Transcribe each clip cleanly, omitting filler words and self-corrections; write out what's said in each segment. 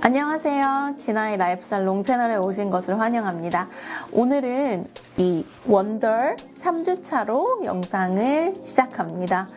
안녕하세요. 진아의 라이프 살롱 채널에 오신 것을 환영합니다. 오늘은 이 원더 3주차로 영상을 시작합니다.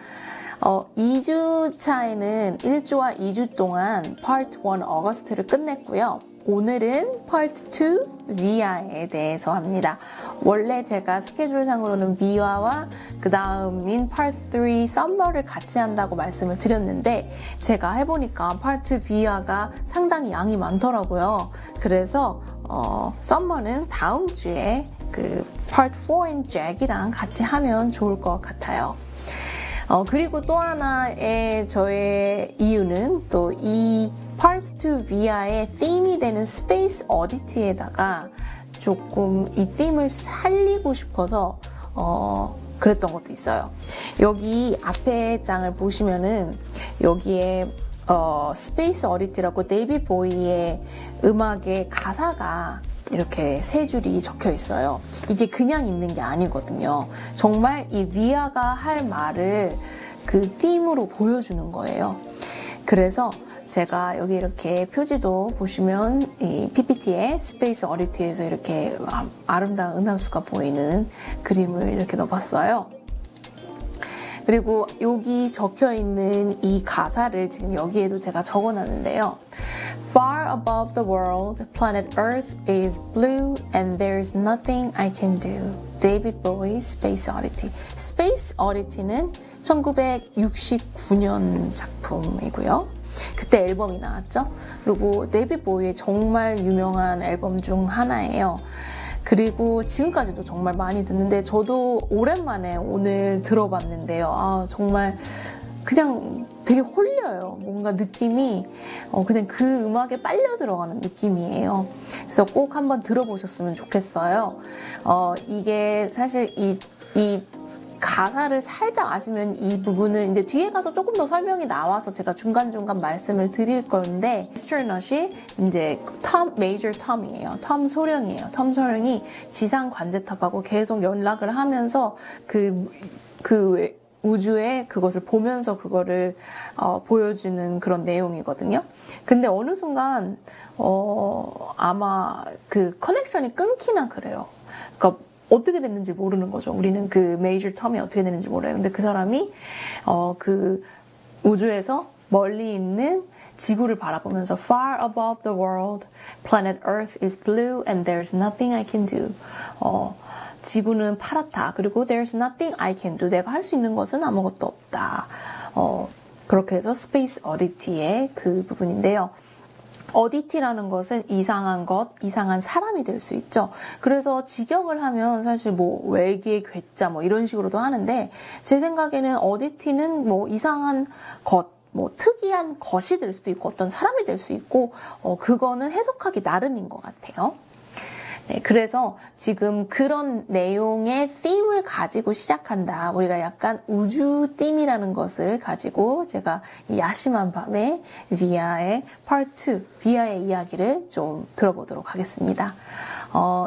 2주차에는 1주와 2주 동안 파트 1 어거스트를 끝냈고요. 오늘은 파트 2 비아에 대해서 합니다. 원래 제가 스케줄상으로는 비아와 그 다음인 파트 3 썸머를 같이 한다고 말씀을 드렸는데 제가 해보니까 파트 비아가 상당히 양이 많더라고요. 그래서 썸머는 다음 주에 그 파트 4인 잭이랑 같이 하면 좋을 것 같아요. 그리고 또 하나의 저의 이유는 또 이 Part 2 비아의 theme이 되는 스페이스 어디티에다가 조금 이 theme을 살리고 싶어서 그랬던 것도 있어요. 여기 앞에 장을 보시면은 여기에 스페이스 어디티라고 데이빗 보이의 음악의 가사가 이렇게 세 줄이 적혀 있어요. 이게 그냥 있는 게 아니거든요. 정말 이 비아가 할 말을 그 팀으로 보여주는 거예요. 그래서 제가 여기 이렇게 표지도 보시면 이 PPT에 스페이스 어디티에서 이렇게 아름다운 은하수가 보이는 그림을 이렇게 넣어봤어요. 그리고 여기 적혀 있는 이 가사를 지금 여기에도 제가 적어놨는데요. Far above the world, planet Earth is blue and there's nothing I can do. David Bowie, Space Oddity. Space Oddity는 1969년 작품이고요. 그때 앨범이 나왔죠. 그리고 데이빗 보이의 정말 유명한 앨범 중 하나예요. 그리고 지금까지도 정말 많이 듣는데 저도 오랜만에 오늘 들어봤는데요. 정말 그냥 되게 홀려요. 뭔가 느낌이 그냥 그 음악에 빨려 들어가는 느낌이에요. 그래서 꼭 한번 들어보셨으면 좋겠어요. 이게 사실 이 가사를 살짝 아시면 이 부분을 이제 뒤에 가서 조금 더 설명이 나와서 제가 중간중간 말씀을 드릴 건데 애스트로넛이 이제 메이저 톰이에요. 톰 소령이에요. 톰 소령이 지상 관제탑하고 계속 연락을 하면서 그 우주에 그것을 보면서 그거를 보여주는 그런 내용이거든요. 근데 어느 순간 아마 그 커넥션이 끊기나 그래요. 그러니까 어떻게 됐는지 모르는 거죠. 우리는 그 메이저 톰이 어떻게 됐는지 몰라요. 근데 그 사람이 그 우주에서 멀리 있는 지구를 바라보면서 Far above the world, planet Earth is blue and there's nothing I can do. 지구는 파랗다. 그리고 there's nothing I can do. 내가 할 수 있는 것은 아무것도 없다. 그렇게 해서 Space Oddity의 그 부분인데요. 어디티라는 것은 이상한 것, 이상한 사람이 될 수 있죠. 그래서 직역을 하면 사실 뭐 외계 괴짜 뭐 이런 식으로도 하는데 제 생각에는 어디티는 뭐 이상한 것, 뭐 특이한 것이 될 수도 있고 어떤 사람이 될 수 있고 그거는 해석하기 나름인 것 같아요. 네, 그래서 지금 그런 내용의 theme을 가지고 시작한다. 우리가 약간 우주 theme이라는 것을 가지고 제가 이 야심한 밤에 비아의 Part 2, 비아의 이야기를 좀 들어보도록 하겠습니다.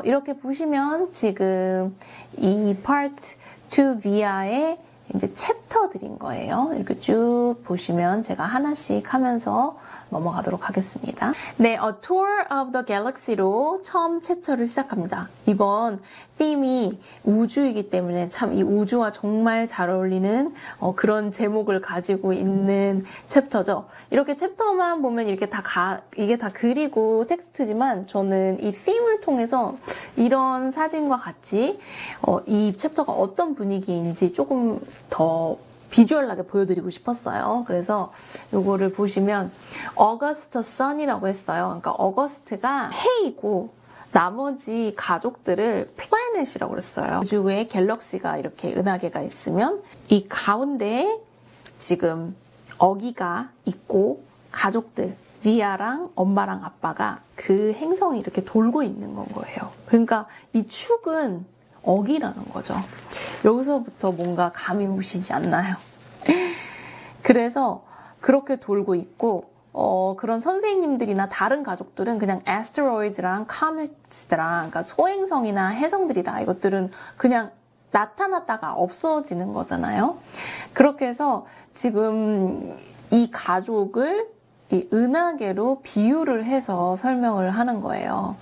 이렇게 보시면 지금 이 Part 2 비아의 이제 챕터들인 거예요. 이렇게 쭉 보시면 제가 하나씩 하면서 넘어가도록 하겠습니다. 네, A Tour of the Galaxy로 처음 챕터를 시작합니다. 이번 theme이 우주이기 때문에 참 이 우주와 정말 잘 어울리는 그런 제목을 가지고 있는 챕터죠. 이렇게 챕터만 보면 이렇게 이게 다 그리고 텍스트지만 저는 이 theme을 통해서 이런 사진과 같이 이 챕터가 어떤 분위기인지 조금 더 비주얼하게 보여드리고 싶었어요. 그래서 요거를 보시면 어거스트 선이라고 했어요. 그러니까 어거스트가 해이고 나머지 가족들을 플래닛이라고 그랬어요. 우주에 갤럭시가 이렇게 은하계가 있으면 이 가운데에 지금 어기가 있고 가족들 비아랑 엄마랑 아빠가 그 행성이 이렇게 돌고 있는 건 거예요. 그러니까 이 축은 어기라는 거죠. 여기서부터 뭔가 감이 오시지 않나요? 그래서 그렇게 돌고 있고 그런 선생님들이나 다른 가족들은 그냥 asteroids랑 comets랑 그러니까 소행성이나 해성들이다. 이것들은 그냥 나타났다가 없어지는 거잖아요. 그렇게 해서 지금 이 가족을 이 은하계로 비유를 해서 설명을 하는 거예요.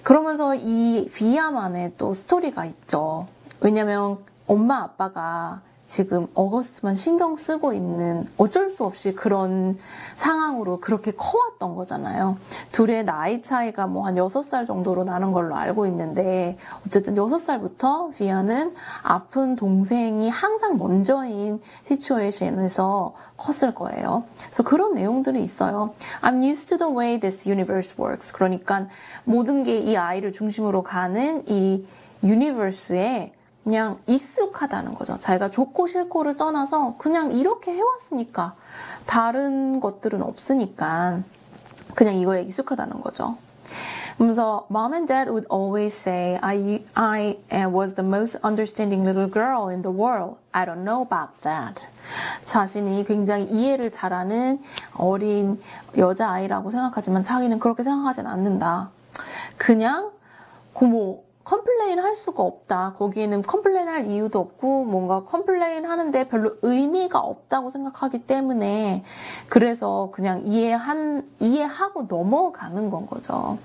그러면서 이 비야만의 또 스토리가 있죠. 왜냐면 엄마 아빠가 지금 어거스트만 신경 쓰고 있는 어쩔 수 없이 그런 상황으로 그렇게 커왔던 거잖아요. 둘의 나이 차이가 뭐 한 6살 정도로 나는 걸로 알고 있는데 어쨌든 6살부터 비아는 아픈 동생이 항상 먼저인 시츄에이션에서 컸을 거예요. 그래서 그런 내용들이 있어요. I'm used to the way this universe works. 그러니까 모든 게 이 아이를 중심으로 가는 이 유니버스에 그냥 익숙하다는 거죠. 자기가 좋고 싫고를 떠나서 그냥 이렇게 해왔으니까 다른 것들은 없으니까 그냥 이거에 익숙하다는 거죠. 그래서 Mom and Dad would always say, I was the most understanding little girl in the world. I don't know about that. 자신이 굉장히 이해를 잘하는 어린 여자아이라고 생각하지만 자기는 그렇게 생각하진 않는다. 그냥 컴플레인 할 수가 없다. 거기에는 컴플레인 할 이유도 없고 뭔가 컴플레인 하는데 별로 의미가 없다고 생각하기 때문에 그래서 그냥 이해하고 넘어가는 건 거죠.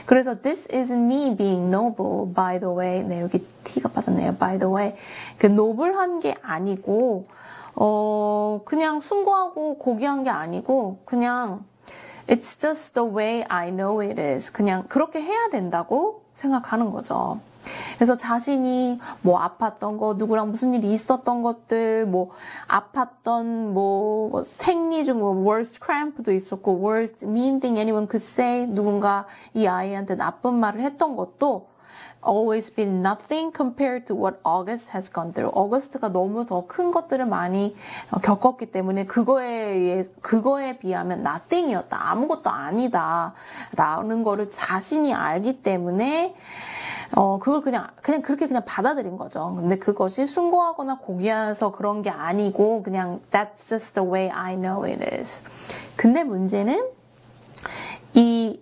그래서 this isn't me being noble, by the way. 네, 여기 T가 빠졌네요. by the way. 그 노블한 게 아니고 그냥 숭고하고 고귀한 게 아니고 그냥 It's just the way I know it is. 그냥 그렇게 해야 된다고 생각하는 거죠. 그래서 자신이 뭐 아팠던 거, 누구랑 무슨 일이 있었던 것들, 뭐 아팠던 뭐 생리 중 worst cramp도 있었고 worst mean thing anyone could say, 누군가 이 아이한테 나쁜 말을 했던 것도 always been nothing compared to what August has gone through. 어거스트가 너무 더 큰 것들을 많이 겪었기 때문에 그거에 비하면 nothing이었다. 아무것도 아니다. 라는 거를 자신이 알기 때문에 그걸 그냥 그렇게 그냥 받아들인 거죠. 근데 그것이 숭고하거나 고귀해서 그런 게 아니고 그냥 that's just the way I know it is. 근데 문제는 이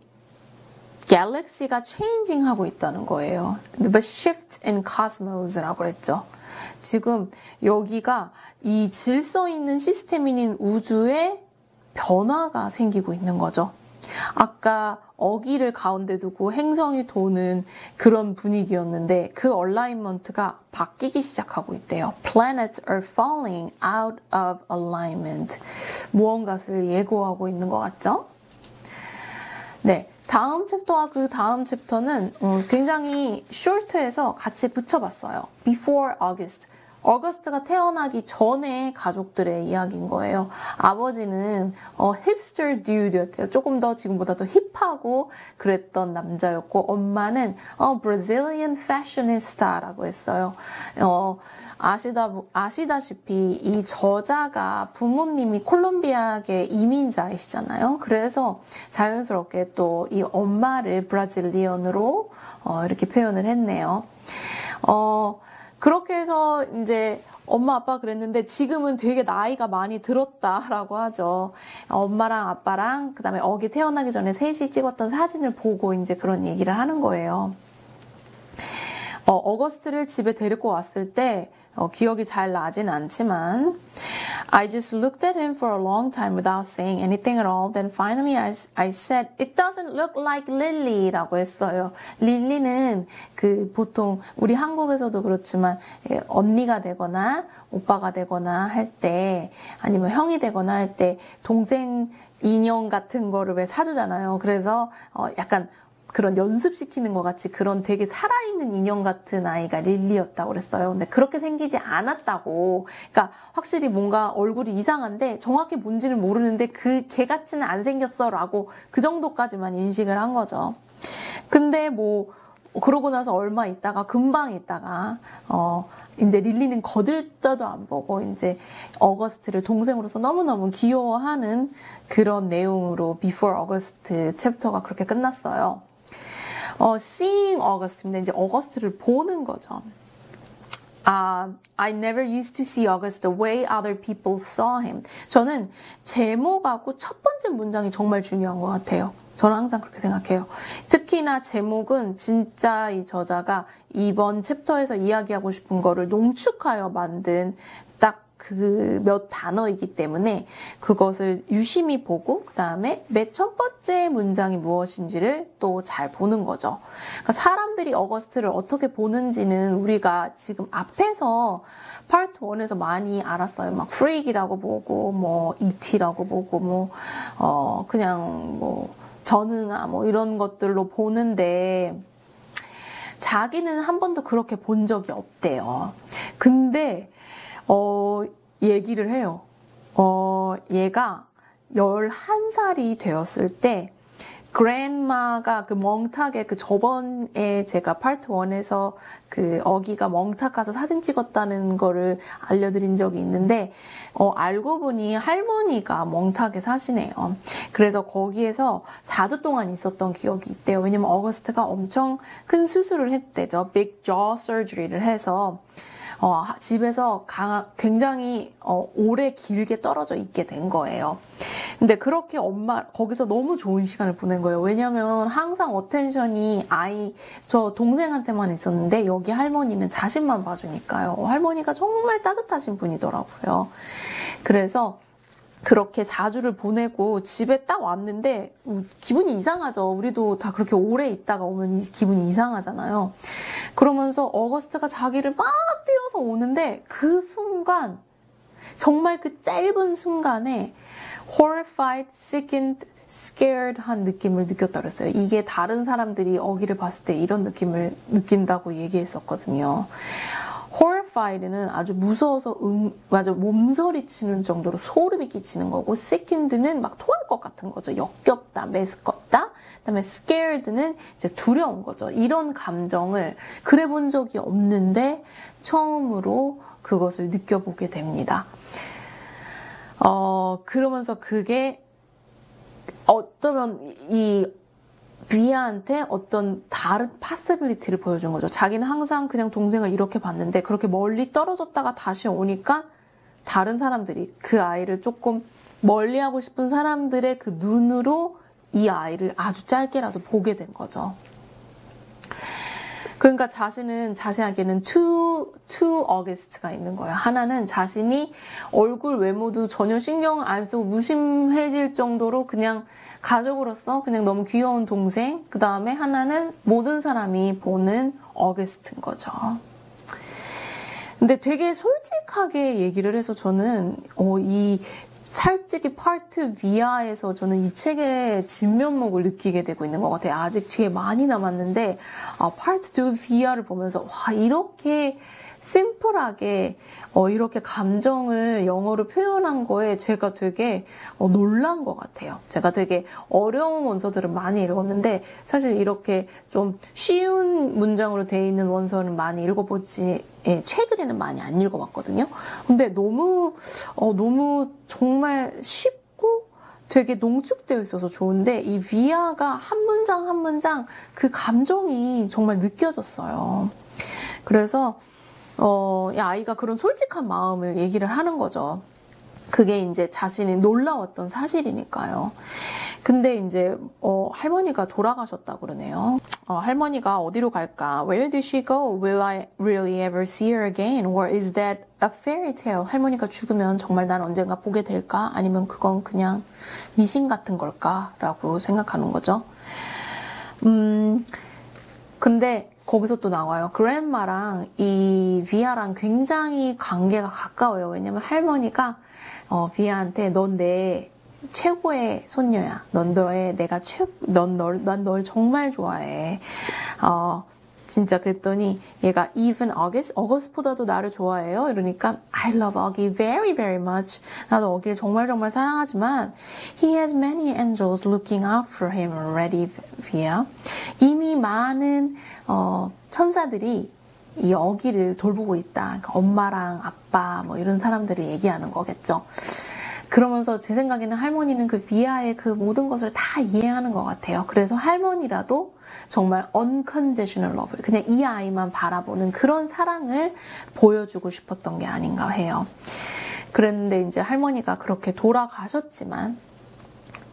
갤럭시가 changing 하고 있다는 거예요. The shift in cosmos라고 그랬죠. 지금 여기가 이 질서 있는 시스템인 우주에 변화가 생기고 있는 거죠. 아까 어기를 가운데 두고 행성이 도는 그런 분위기였는데 그 얼라인먼트가 바뀌기 시작하고 있대요. Planets are falling out of alignment. 무언가를 예고하고 있는 것 같죠? 네. 다음 챕터와 그 다음 챕터는 굉장히 short해서 같이 붙여봤어요. Before August. 어거스트가 태어나기 전에 가족들의 이야기인 거예요. 아버지는 힙스터 듀드였대요. 조금 더 지금보다 더 힙하고 그랬던 남자였고 엄마는 Brazilian fashionista라고 했어요. 아시다시피 이 저자가 부모님이 콜롬비아계 이민자이시잖아요. 그래서 자연스럽게 또 이 엄마를 브라질리언으로 이렇게 표현을 했네요. 그렇게 해서 이제 엄마 아빠 그랬는데 지금은 되게 나이가 많이 들었다라고 하죠. 엄마랑 아빠랑 그다음에 어기 태어나기 전에 셋이 찍었던 사진을 보고 이제 그런 얘기를 하는 거예요. 어거스트를 집에 데리고 왔을 때 기억이 잘 나진 않지만 I just looked at him for a long time without saying anything at all. Then finally I said, It doesn't look like Lily라고 했어요. 릴리는 보통 우리 한국에서도 그렇지만 언니가 되거나 오빠가 되거나 할 때 아니면 형이 되거나 할 때 동생 인형 같은 거를 왜 사주잖아요. 그래서 약간 그런 연습시키는 것 같이 그런 되게 살아있는 인형 같은 아이가 릴리였다고 그랬어요. 근데 그렇게 생기지 않았다고. 그러니까 확실히 뭔가 얼굴이 이상한데 정확히 뭔지는 모르는데 그 걔 같지는 안 생겼어 라고 그 정도까지만 인식을 한 거죠. 근데 그러고 나서 금방 있다가 이제 릴리는 거들떠도 안 보고 이제 어거스트를 동생으로서 너무너무 귀여워하는 그런 내용으로 Before August 챕터가 그렇게 끝났어요. Seeing August인데 이제 어거스트를 보는 거죠. I never used to see August the way other people saw him. 저는 제목하고 첫 번째 문장이 정말 중요한 것 같아요. 저는 항상 그렇게 생각해요. 특히나 제목은 진짜 이 저자가 이번 챕터에서 이야기하고 싶은 거를 농축하여 만든 딱 그 몇 단어이기 때문에 그것을 유심히 보고 그 다음에 맨 첫 번째 문장이 무엇인지를 또 잘 보는 거죠. 그러니까 사람들이 어거스트를 어떻게 보는지는 우리가 지금 앞에서 파트 1에서 많이 알았어요. 막 freak이라고 보고 뭐 ET라고 보고 뭐 그냥 뭐 전응아 뭐 이런 것들로 보는데 자기는 한 번도 그렇게 본 적이 없대요. 근데 얘기를 해요. 얘가 11살이 되었을 때 그랜마가 그 멍탁에 그 저번에 제가 파트 1에서 그 어기가 멍탁 가서 사진 찍었다는 거를 알려드린 적이 있는데 알고 보니 할머니가 멍탁에 사시네요. 그래서 거기에서 4주 동안 있었던 기억이 있대요. 왜냐면 어거스트가 엄청 큰 수술을 했대죠. Big jaw surgery를 해서 집에서 굉장히 오래 길게 떨어져 있게 된 거예요. 근데 그렇게 거기서 너무 좋은 시간을 보낸 거예요. 왜냐면 항상 어텐션이 저 동생한테만 있었는데 여기 할머니는 자신만 봐주니까요. 할머니가 정말 따뜻하신 분이더라고요. 그래서 그렇게 4주를 보내고 집에 딱 왔는데 기분이 이상하죠. 우리도 다 그렇게 오래 있다가 오면 기분이 이상하잖아요. 그러면서 어거스트가 자기를 막 뛰어서 오는데 그 순간 정말 그 짧은 순간에 horrified, sickened, scared 한 느낌을 느꼈다 그랬어요. 이게 다른 사람들이 어기를 봤을 때 이런 느낌을 느낀다고 얘기했었거든요. horrified는 아주 무서워서 몸서리치는 정도로 소름이 끼치는 거고 sicked는 막 토할 것 같은 거죠. 역겹다, 메스껍다. 그다음에 scared는 이제 두려운 거죠. 이런 감정을 그래 본 적이 없는데 처음으로 그것을 느껴보게 됩니다. 그러면서 그게 어쩌면 이 비아한테 어떤 다른 파서빌리티를 보여준 거죠. 자기는 항상 그냥 동생을 이렇게 봤는데 그렇게 멀리 떨어졌다가 다시 오니까 다른 사람들이 그 아이를 조금 멀리하고 싶은 사람들의 그 눈으로 이 아이를 아주 짧게라도 보게 된 거죠. 그러니까 자신에게는 two 어거스트가 있는 거예요. 하나는 자신이 얼굴 외모도 전혀 신경 안 쓰고 무심해질 정도로 그냥 가족으로서 그냥 너무 귀여운 동생. 그 다음에 하나는 모든 사람이 보는 어거스트인 거죠. 근데 되게 솔직하게 얘기를 해서 저는 이 살찌기 파트 V야에서 저는 이 책의 진면목을 느끼게 되고 있는 것 같아요. 아직 뒤에 많이 남았는데 파트 2 V야를 보면서 와 이렇게 심플하게 이렇게 감정을 영어로 표현한 거에 제가 되게 놀란 것 같아요. 제가 되게 어려운 원서들을 많이 읽었는데 사실 이렇게 좀 쉬운 문장으로 되어 있는 원서는 많이 읽어보지 최근에는 많이 안 읽어봤거든요. 근데 너무 정말 쉽고 되게 농축되어 있어서 좋은데 이 비아가 한 문장 한 문장 그 감정이 정말 느껴졌어요. 그래서 이 아이가 그런 솔직한 마음을 얘기를 하는 거죠. 그게 이제 자신이 놀라웠던 사실이니까요. 근데 이제 할머니가 돌아가셨다고 그러네요. 할머니가 어디로 갈까? Where did she go? Will I really ever see her again? Or is that a fairy tale? 할머니가 죽으면 정말 난 언젠가 보게 될까? 아니면 그건 그냥 미신 같은 걸까? 라고 생각하는 거죠. 근데 거기서 또 나와요. 그랜마랑 이 비아랑 굉장히 관계가 가까워요. 왜냐면 할머니가 비아한테 넌 내 최고의 손녀야. 난 널 정말 좋아해. 진짜 그랬더니 얘가 even 어거스트보다도 나를 좋아해요. 이러니까 I love Augie very very much. 나도 어기를 정말 정말 사랑하지만 he has many angels looking out for him already, Via. 이미 많은 천사들이 이 어기를 돌보고 있다. 그러니까 엄마랑 아빠 뭐 이런 사람들이 얘기하는 거겠죠. 그러면서 제 생각에는 할머니는 그 비아의 그 모든 것을 다 이해하는 것 같아요. 그래서 할머니라도 정말 unconditional love, 그냥 이 아이만 바라보는 그런 사랑을 보여주고 싶었던 게 아닌가 해요. 그랬는데 이제 할머니가 그렇게 돌아가셨지만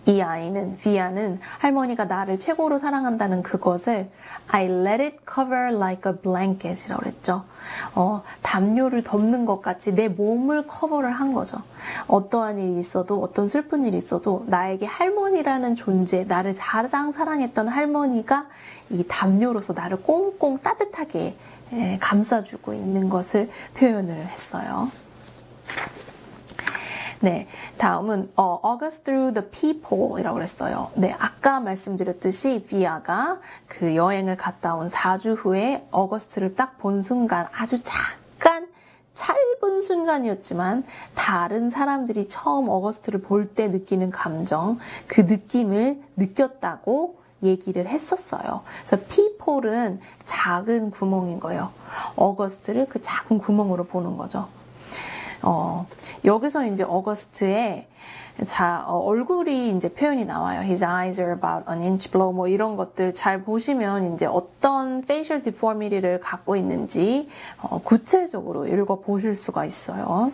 이 아이는, 비아는 할머니가 나를 최고로 사랑한다는 그것을 I let it cover like a blanket이라고 그랬죠. 담요를 덮는 것 같이 내 몸을 커버를 한 거죠. 어떠한 일이 있어도, 어떤 슬픈 일이 있어도 나에게 할머니라는 존재, 나를 가장 사랑했던 할머니가 이 담요로서 나를 꽁꽁 따뜻하게 감싸주고 있는 것을 표현을 했어요. 네, 다음은 August through the peephole 이라고 그랬어요. 네, 아까 말씀드렸듯이 비아가 그 여행을 갔다 온 4주 후에 어거스트를 딱 본 순간 아주 잠깐 짧은 순간이었지만 다른 사람들이 처음 어거스트를 볼 때 느끼는 감정, 그 느낌을 느꼈다고 얘기를 했었어요. 그래서 peephole은 작은 구멍인 거예요. 어거스트를 그 작은 구멍으로 보는 거죠. 여기서 이제 어거스트의 얼굴이 이제 표현이 나와요. His eyes are about an inch below 뭐 이런 것들 잘 보시면 이제 어떤 facial deformity를 갖고 있는지 구체적으로 읽어 보실 수가 있어요.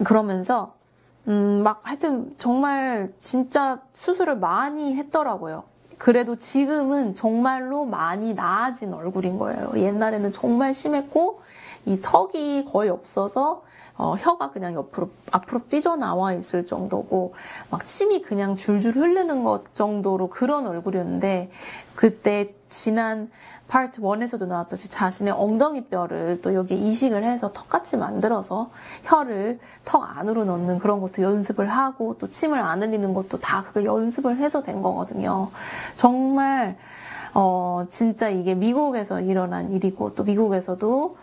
그러면서 막 하여튼 정말 진짜 수술을 많이 했더라고요. 그래도 지금은 정말로 많이 나아진 얼굴인 거예요. 옛날에는 정말 심했고 이 턱이 거의 없어서 혀가 그냥 앞으로 삐져나와 있을 정도고 막 침이 그냥 줄줄 흐르는 것 정도로 그런 얼굴이었는데 그때 지난 파트 1에서도 나왔듯이 자신의 엉덩이뼈를 또 여기 이식을 해서 턱같이 만들어서 혀를 턱 안으로 넣는 그런 것도 연습을 하고 또 침을 안 흘리는 것도 다 그거 연습을 해서 된 거거든요. 정말 진짜 이게 미국에서 일어난 일이고 또 미국에서도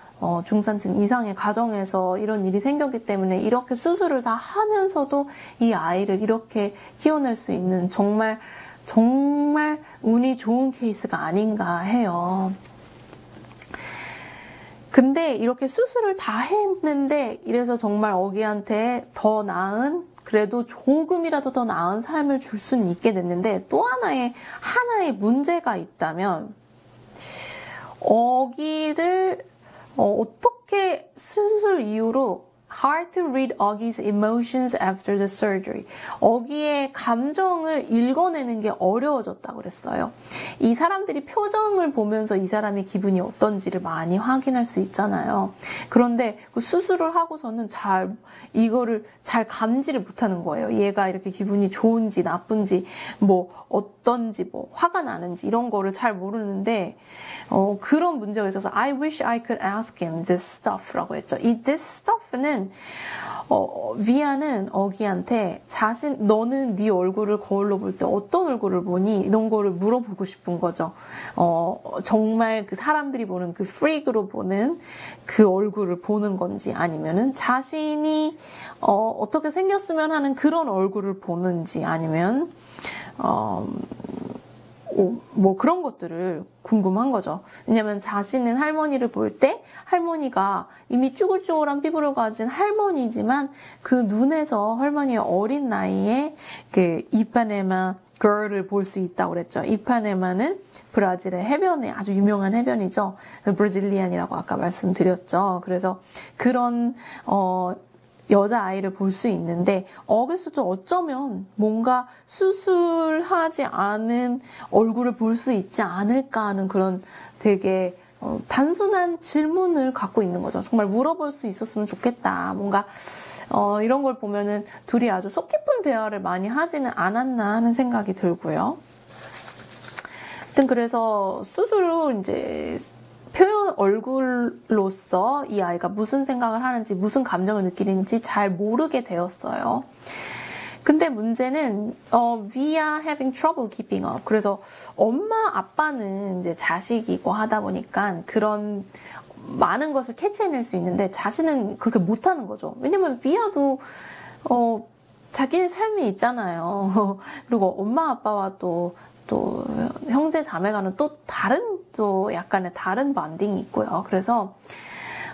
중산층 이상의 가정에서 이런 일이 생겼기 때문에 이렇게 수술을 다 하면서도 이 아이를 이렇게 키워낼 수 있는 정말 운이 좋은 케이스가 아닌가 해요. 근데 이렇게 수술을 다 했는데 이래서 정말 어기한테 더 나은 그래도 조금이라도 더 나은 삶을 줄 수는 있게 됐는데 또 하나의 문제가 있다면 어기를 어떻게 수술 이후로 hard to read Augie's emotions after the surgery. 어기의 감정을 읽어내는 게 어려워졌다고 그랬어요. 이 사람들이 표정을 보면서 이 사람의 기분이 어떤지를 많이 확인할 수 있잖아요. 그런데 그 수술을 하고서는 이거를 잘 감지를 못하는 거예요. 얘가 이렇게 기분이 좋은지 나쁜지 뭐 어떤지 뭐 화가 나는지 이런 거를 잘 모르는데 그런 문제가 있어서 I wish I could ask him this stuff라고 했죠. 이 this stuff는 비아는 어기한테 너는 네 얼굴을 거울로 볼 때 어떤 얼굴을 보니? 이런 거를 물어보고 싶은 거죠. 정말 그 사람들이 보는 그 프릭으로 보는 그 얼굴을 보는 건지 아니면은 자신이 어떻게 생겼으면 하는 그런 얼굴을 보는지 아니면 뭐 그런 것들을 궁금한 거죠. 왜냐면 자신은 할머니를 볼 때 할머니가 이미 쭈글쭈글한 피부를 가진 할머니지만 그 눈에서 할머니의 어린 나이에 그 이파네마 girl을 볼 수 있다고 그랬죠. 이파네마는 브라질의 해변에 아주 유명한 해변이죠. 브라질리안이라고 아까 말씀드렸죠. 그래서 그런 여자아이를 볼 수 있는데 어기서도 어쩌면 뭔가 수술하지 않은 얼굴을 볼 수 있지 않을까 하는 그런 되게 단순한 질문을 갖고 있는 거죠. 정말 물어볼 수 있었으면 좋겠다. 뭔가 이런 걸 보면은 둘이 아주 속 깊은 대화를 많이 하지는 않았나 하는 생각이 들고요. 하여튼 그래서 수술 후 이제 표현 얼굴로서 이 아이가 무슨 생각을 하는지 무슨 감정을 느끼는지 잘 모르게 되었어요. 근데 문제는 via having trouble keeping up. 그래서 엄마 아빠는 이제 자식이고 하다 보니까 그런 많은 것을 캐치해낼 수 있는데 자신은 그렇게 못하는 거죠. 왜냐면 비아도 자기의 삶이 있잖아요. 그리고 엄마 아빠와 또 형제 자매가는 또 약간의 다른 반딩이 있고요. 그래서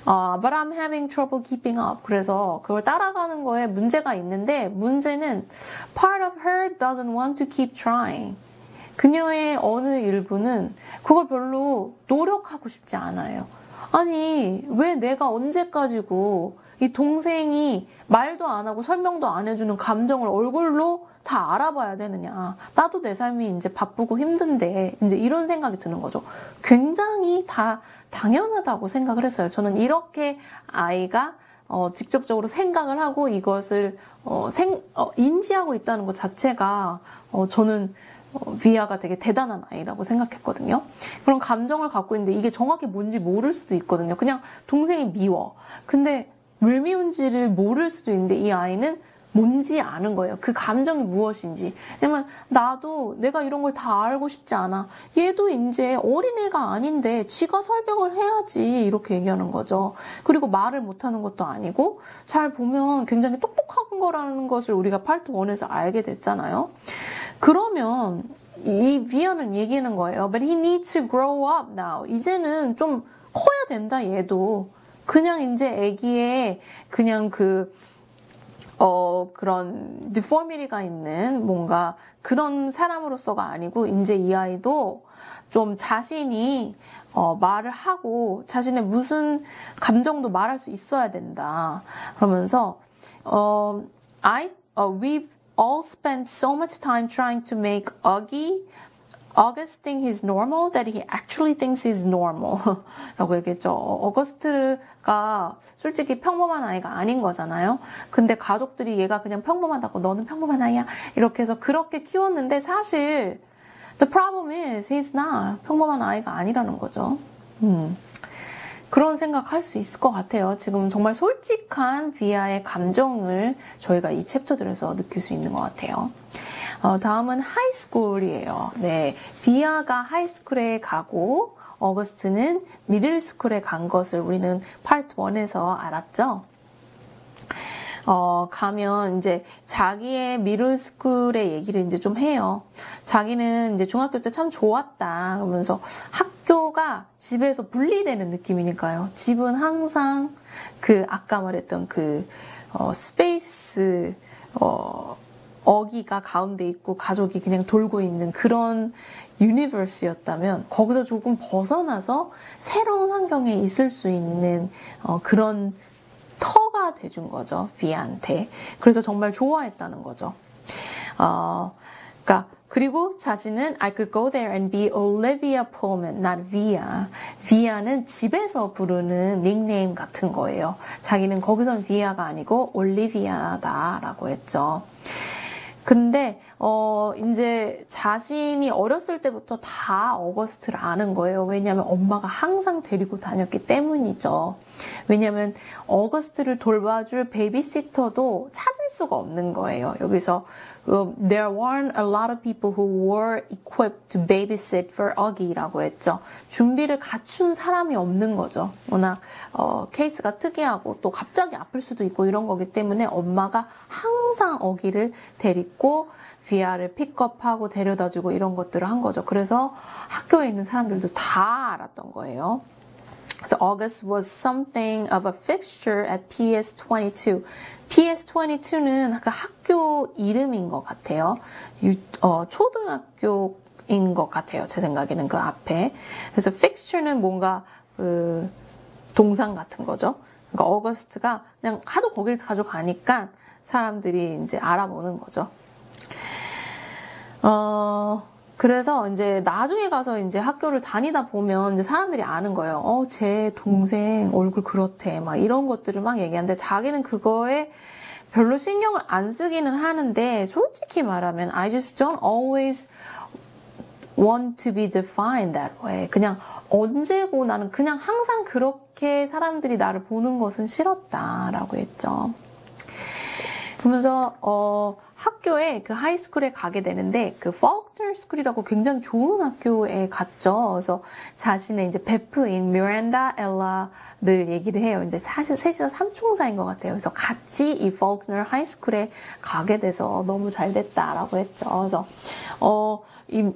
but I'm having trouble keeping up. 그래서 그걸 따라가는 거에 문제가 있는데 문제는 part of her doesn't want to keep trying. 그녀의 어느 일부는 그걸 별로 노력하고 싶지 않아요. 아니 왜 내가 언제까지고 이 동생이 말도 안 하고 설명도 안 해주는 감정을 얼굴로 다 알아봐야 되느냐. 나도 내 삶이 이제 바쁘고 힘든데 이제 이런 생각이 드는 거죠. 굉장히 다 당연하다고 생각을 했어요. 저는 이렇게 아이가 직접적으로 생각을 하고 이것을 인지하고 있다는 것 자체가 저는 비아가 되게 대단한 아이라고 생각했거든요. 그런 감정을 갖고 있는데 이게 정확히 뭔지 모를 수도 있거든요. 그냥 동생이 미워. 근데 왜 미운지를 모를 수도 있는데 이 아이는 뭔지 아는 거예요. 그 감정이 무엇인지. 왜냐면 나도 내가 이런 걸 다 알고 싶지 않아. 얘도 이제 어린애가 아닌데 지가 설명을 해야지 이렇게 얘기하는 거죠. 그리고 말을 못하는 것도 아니고 잘 보면 굉장히 똑똑한 거라는 것을 우리가 파트 1에서 알게 됐잖아요. 그러면 이 비아는 얘기하는 거예요. But he needs to grow up now. 이제는 좀 커야 된다 얘도. 그냥 이제 애기의 그냥 그런 디포미티가 있는 뭔가 그런 사람으로서가 아니고 이제 이 아이도 좀 자신이 말을 하고 자신의 무슨 감정도 말할 수 있어야 된다. 그러면서 we've all spent so much time trying to make August think he's normal that he actually thinks he's normal 라고 얘기했죠. 어거스트가 솔직히 평범한 아이가 아닌 거잖아요. 근데 가족들이 얘가 그냥 평범하다고 너는 평범한 아이야 이렇게 해서 그렇게 키웠는데 사실 the problem is he's not 평범한 아이가 아니라는 거죠. 그런 생각할 수 있을 것 같아요. 지금 정말 솔직한 비아의 감정을 저희가 이 챕터들에서 느낄 수 있는 것 같아요. 다음은 하이스쿨이에요. 네, 비아가 하이스쿨에 가고 어거스트는 미들스쿨에 간 것을 우리는 파트 1에서 알았죠. 가면 이제 자기의 미들스쿨의 얘기를 이제 좀 해요. 자기는 이제 중학교 때 참 좋았다. 그러면서 학교가 집에서 분리되는 느낌이니까요. 집은 항상 아까 말했던 스페이스, 어기가 가운데 있고 가족이 그냥 돌고 있는 그런 유니버스였다면 거기서 조금 벗어나서 새로운 환경에 있을 수 있는 그런 터가 돼준 거죠. 비아한테. 그래서 정말 좋아했다는 거죠. 그리고 자신은 I could go there and be Olivia Pullman, not Via. Via는 집에서 부르는 닉네임 같은 거예요. 자기는 거기선 Via가 아니고 올리비아다라고 했죠. 근데 이제 자신이 어렸을 때부터 다 어거스트를 아는 거예요. 왜냐하면 엄마가 항상 데리고 다녔기 때문이죠. 왜냐하면 어거스트를 돌봐줄 베이비시터도 찾을 수가 없는 거예요. 여기서 There weren't a lot of people who were equipped to babysit for Augie라고 했죠. 준비를 갖춘 사람이 없는 거죠. 워낙 케이스가 특이하고 또 갑자기 아플 수도 있고 이런 거기 때문에 엄마가 항상 어기를 데리고 비아를 픽업하고 데려다주고 이런 것들을 한 거죠. 그래서 학교에 있는 사람들도 다 알았던 거예요. So August was something of a fixture at PS22. PS22는 그 학교 이름인 것 같아요. 초등학교인 것 같아요. 제 생각에는 그 앞에. 그래서 fixture는 뭔가 동상 같은 거죠. 그러니까 어거스트가 그냥 하도 거길 가져가니까 사람들이 이제 알아보는 거죠. 그래서 이제 나중에 가서 이제 학교를 다니다 보면 이제 사람들이 아는 거예요. 제 동생 얼굴 그렇대. 막 이런 것들을 막 얘기하는데 자기는 그거에 별로 신경을 안 쓰기는 하는데 솔직히 말하면 I just don't always want to be defined that way. 그냥 언제고 나는 그냥 항상 그렇게 사람들이 나를 보는 것은 싫었다라고 했죠. 그러면서 학교에 그 하이스쿨에 가게 되는데 그 폴크너 스쿨이라고 굉장히 좋은 학교에 갔죠. 그래서 자신의 이제 베프인 미란다 엘라를 얘기를 해요. 이제 사실 셋이서 삼총사인 것 같아요. 그래서 같이 이 폴크너 하이스쿨에 가게 돼서 너무 잘 됐다라고 했죠. 그래서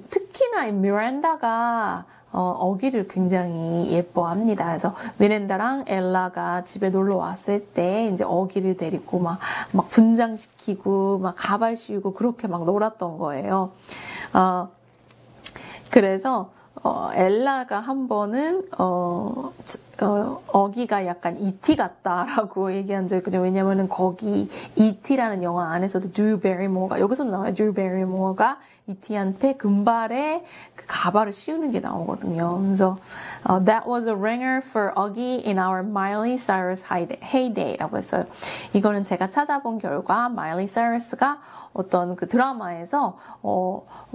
특히나 이 미란다가 어기를 굉장히 예뻐합니다. 그래서 미란다랑 엘라가 집에 놀러 왔을 때 이제 어기를 데리고 막 분장시키고 막 가발 씌우고 그렇게 막 놀았던 거예요. 그래서 엘라가 한 번은 어기가 약간 E.T. 같다라고 얘기한 적이 있거든요. 왜냐면은 거기 E.T.라는 영화 안에서도 드루 베리모어가, 여기서도 나와요. 드루 베리모어가 E.T.한테 금발에 그 가발을 씌우는 게 나오거든요. 그래서 That was a ringer for Augie in our Miley Cyrus heyday 라고 했어요. 이거는 제가 찾아본 결과 마일리 사이러스가 어떤 그 드라마에서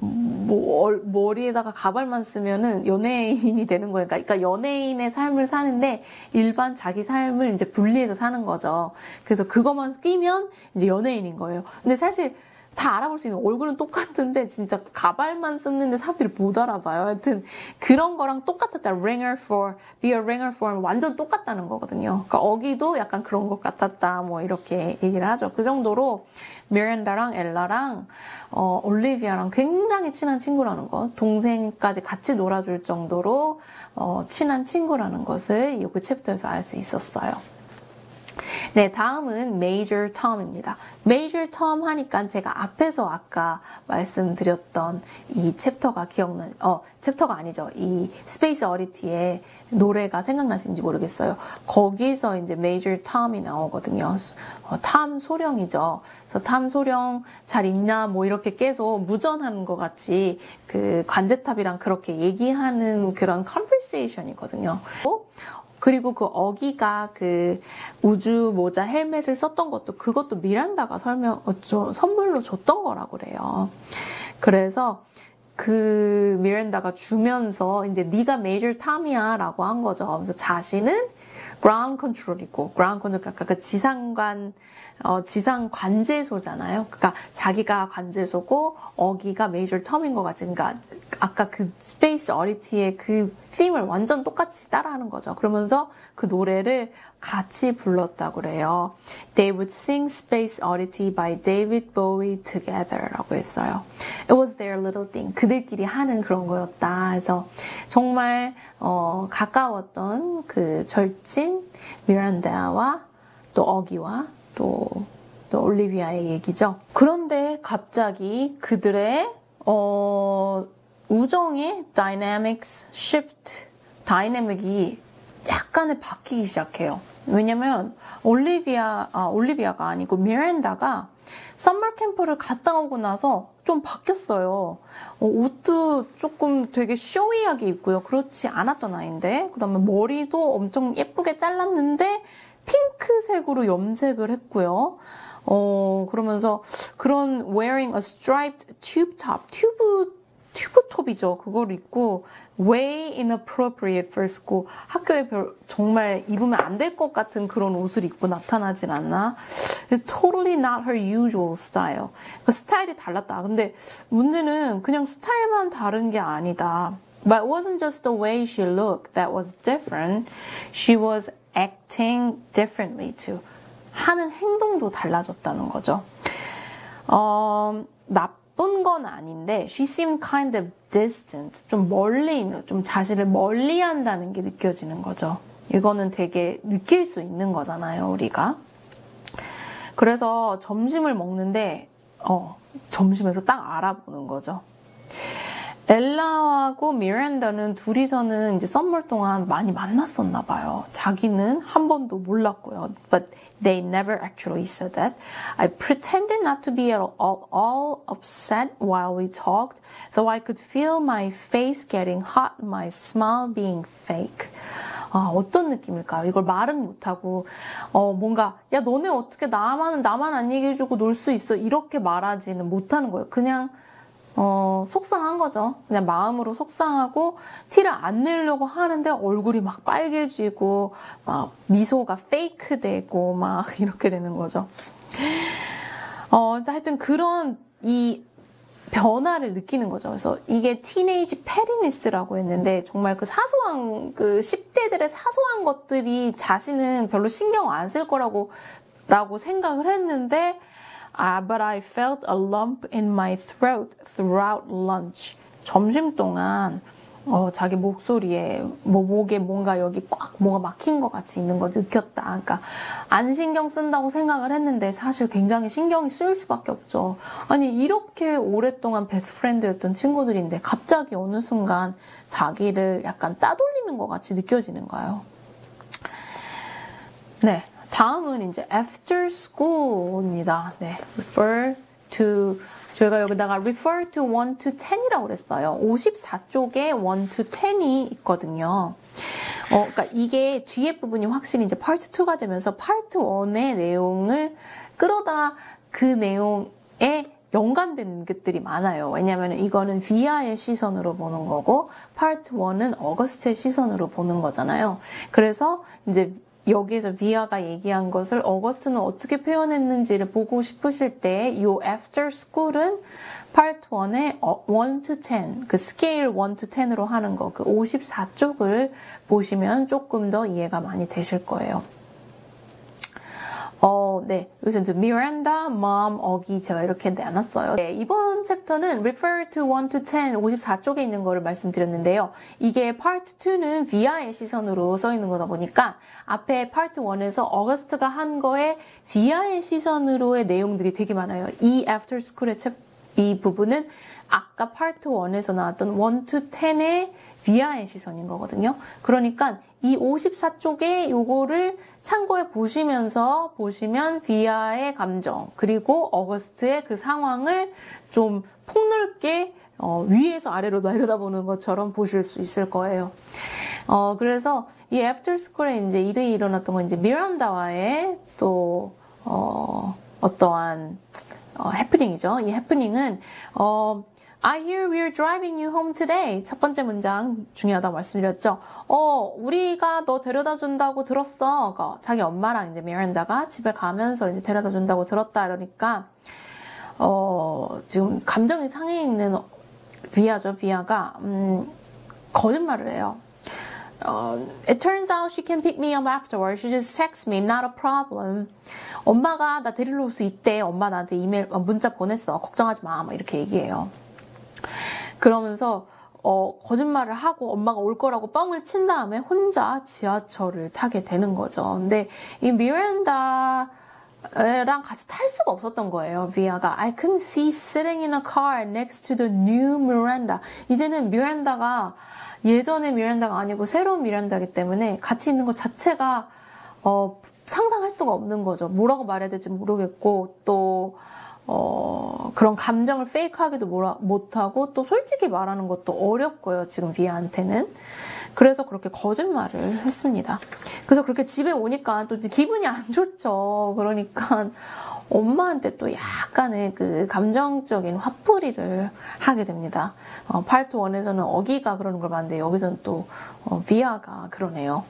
머리에다가 가발만 쓰면은 연예인이 되는 거예요. 그러니까 연예인의 삶을 사는데 일반 자기 삶을 이제 분리해서 사는 거죠. 그래서 그것만 끼면 이제 연예인인 거예요. 근데 사실 다 알아볼 수 있는 얼굴은 똑같은데 진짜 가발만 썼는데 사람들이 못 알아봐요. 하여튼 그런 거랑 똑같았다. ringer for, be a ringer for 완전 똑같다는 거거든요. 그러니까 어기도 약간 그런 것 같았다. 뭐 이렇게 얘기를 하죠. 그 정도로 미란다랑 엘라랑 올리비아랑 굉장히 친한 친구라는 것, 동생까지 같이 놀아줄 정도로 친한 친구라는 것을 이 챕터에서 알 수 있었어요. 네, 다음은 Major Tom입니다. Major Tom 하니까 제가 앞에서 아까 말씀드렸던 이 챕터가 챕터가 아니죠. 이 Space Oddity의 노래가 생각나시는지 모르겠어요. 거기서 이제 Major Tom이 나오거든요. 탐 소령이죠. 그래서 탐 소령 잘 있나 뭐 이렇게 계속 무전하는 것 같이 그 관제탑이랑 그렇게 얘기하는 그런 conversation이거든요. 그리고 그 어기가 그 우주 모자 헬멧을 썼던 것도 그것도 미란다가 선물로 줬던 거라고 그래요. 그래서 그 미란다가 주면서 이제 네가 메이저 탐이야 라고 한 거죠. 그래서 자신은 ground control이고 ground control 아까 그 지상 관제소잖아요. 그러니까 자기가 관제소고 어기가 메이저 텀인 것 같이. 그러니까 아까 그 스페이스 어리티의 그 팀을 완전 똑같이 따라하는 거죠. 그러면서 그 노래를 같이 불렀다고 그래요. They would sing Space Oddity by David Bowie together라고 했어요. It was their little thing. 그들끼리 하는 그런 거였다. 그래서 정말 가까웠던 그 절친 미란다와 또 어기와 또 올리비아의 얘기죠. 그런데 갑자기 그들의 우정의 dynamics shift, 다이내믹이 약간의 바뀌기 시작해요. 왜냐면 올리비아가 아니고 미란다가 썸머 캠프를 갔다 오고 나서 좀 바뀌었어요. 옷도 조금 되게 쇼이하게 입고요. 그렇지 않았던 아이인데, 그 다음에 머리도 엄청 예쁘게 잘랐는데 핑크색으로 염색을 했고요. 그러면서 그런 wearing a striped tube top, 튜브톱이죠. 그걸 입고 way inappropriate for school. 학교에 정말 입으면 안 될 것 같은 그런 옷을 입고 나타나진 않나? It's totally not her usual style. 그 스타일이 달랐다. 근데 문제는 그냥 스타일만 다른 게 아니다. But it wasn't just the way she looked that was different. She was acting differently too. 하는 행동도 달라졌다는 거죠. 나쁜 건 아닌데 she seemed kind of distant. 좀 멀리 있는, 좀 자신을 멀리 한다는 게 느껴지는 거죠. 이거는 되게 느낄 수 있는 거잖아요, 우리가. 그래서 점심을 먹는데 점심에서 딱 알아보는 거죠. 엘라하고 미란다는 둘이서는 이제 썸머 동안 많이 만났었나 봐요. 자기는 한 번도 몰랐고요. But they never actually said that. I pretended not to be at all upset while we talked, though I could feel my face getting hot, my smile being fake. 어떤 느낌일까요? 이걸 말은 못하고 뭔가 야 너네 어떻게 나만 안 얘기해주고 놀 수 있어 이렇게 말하지는 못하는 거예요. 그냥 속상한 거죠. 그냥 마음으로 속상하고 티를 안 내려고 하는데 얼굴이 막 빨개지고 막 미소가 페이크 되고 막 이렇게 되는 거죠. 하여튼 그런 이 변화를 느끼는 거죠. 그래서 이게 티네이지 패리니스라고 했는데 정말 그 사소한 그 10대들의 사소한 것들이 자신은 별로 신경 안 쓸 거라고 생각을 했는데 but I felt a lump in my throat throughout lunch. 점심 동안 자기 목소리에 목에 뭔가 여기 꽉 뭐가 막힌 것 같이 있는 거 느꼈다. 그러니까 안 신경 쓴다고 생각을 했는데 사실 굉장히 신경이 쓰일 수밖에 없죠. 아니 이렇게 오랫동안 베스트 프렌드였던 친구들인데 갑자기 어느 순간 자기를 약간 따돌리는 것 같이 느껴지는 거예요. 네, 다음은 이제 after school입니다. 네, refer to 저희가 여기다가 refer to 1 to 10이라고 그랬어요. 54쪽에 1 to 10이 있거든요. 그러니까 이게 뒤에 부분이 확실히 이제 part 2가 되면서 part 1의 내용을 끌어다 그 내용에 연관된 것들이 많아요. 왜냐하면 이거는 비아의 시선으로 보는 거고 part 1은 어거스트의 시선으로 보는 거잖아요. 그래서 이제 여기에서 비아가 얘기한 것을 어거스트는 어떻게 표현했는지를 보고 싶으실 때 이 after school은 part 1의 1 to 10, 그 스케일 1 to 10으로 하는 거, 그 54쪽을 보시면 조금 더 이해가 많이 되실 거예요. 네. 여기서 이제 미란다, mom, 어기 제가 이렇게 나눴어요. 네, 이번 챕터는 refer to 1 to 10, 54쪽에 있는 거를 말씀드렸는데요. 이게 part 2는 비아의 시선으로 써 있는 거다 보니까 앞에 part 1에서 어거스트가 한 거에 비아의 시선으로의 내용들이 되게 많아요. 이 after school의 이 부분은 아까 part 1에서 나왔던 1 to 10의 비아의 시선인 거거든요. 그러니까 이 54쪽에 요거를 참고해 보시면 비아의 감정 그리고 어거스트의 그 상황을 좀 폭넓게 위에서 아래로 내려다보는 것처럼 보실 수 있을 거예요. 그래서 이 after school에 이제 일이 일어났던 건 이제 미란다와의 또 어떠한 해프닝이죠. 이 해프닝은 I hear we're driving you home today. 첫 번째 문장 중요하다고 말씀드렸죠. 우리가 너 데려다 준다고 들었어. 자기 엄마랑 이제 미란다가 집에 가면서 이제 데려다 준다고 들었다. 그러니까 지금 감정이 상해 있는 비아죠. 비아가 거짓말을 해요. It turns out she can pick me up afterwards. She just texts me, not a problem. 엄마가 나 데리러 올 수 있대. 엄마 나한테 문자 보냈어. 걱정하지 마. 막 이렇게 얘기해요. 그러면서 거짓말을 하고 엄마가 올 거라고 뻥을 친 다음에 혼자 지하철을 타게 되는 거죠. 근데 이 미란다랑 같이 탈 수가 없었던 거예요. 비아가 I couldn't see sitting in a car next to the new Miranda. 이제는 미란다가 예전의 미란다가 아니고 새로운 미란다이기 때문에 같이 있는 것 자체가 상상할 수가 없는 거죠. 뭐라고 말해야 될지 모르겠고 또 그런 감정을 페이크하기도 못하고 또 솔직히 말하는 것도 어렵고요. 지금 비아한테는. 그래서 그렇게 거짓말을 했습니다. 그래서 그렇게 집에 오니까 또 기분이 안 좋죠. 그러니까 엄마한테 또 약간의 그 감정적인 화풀이를 하게 됩니다. 파트 1에서는 어기가 그러는 걸 봤는데 여기서는 또 비아가 그러네요.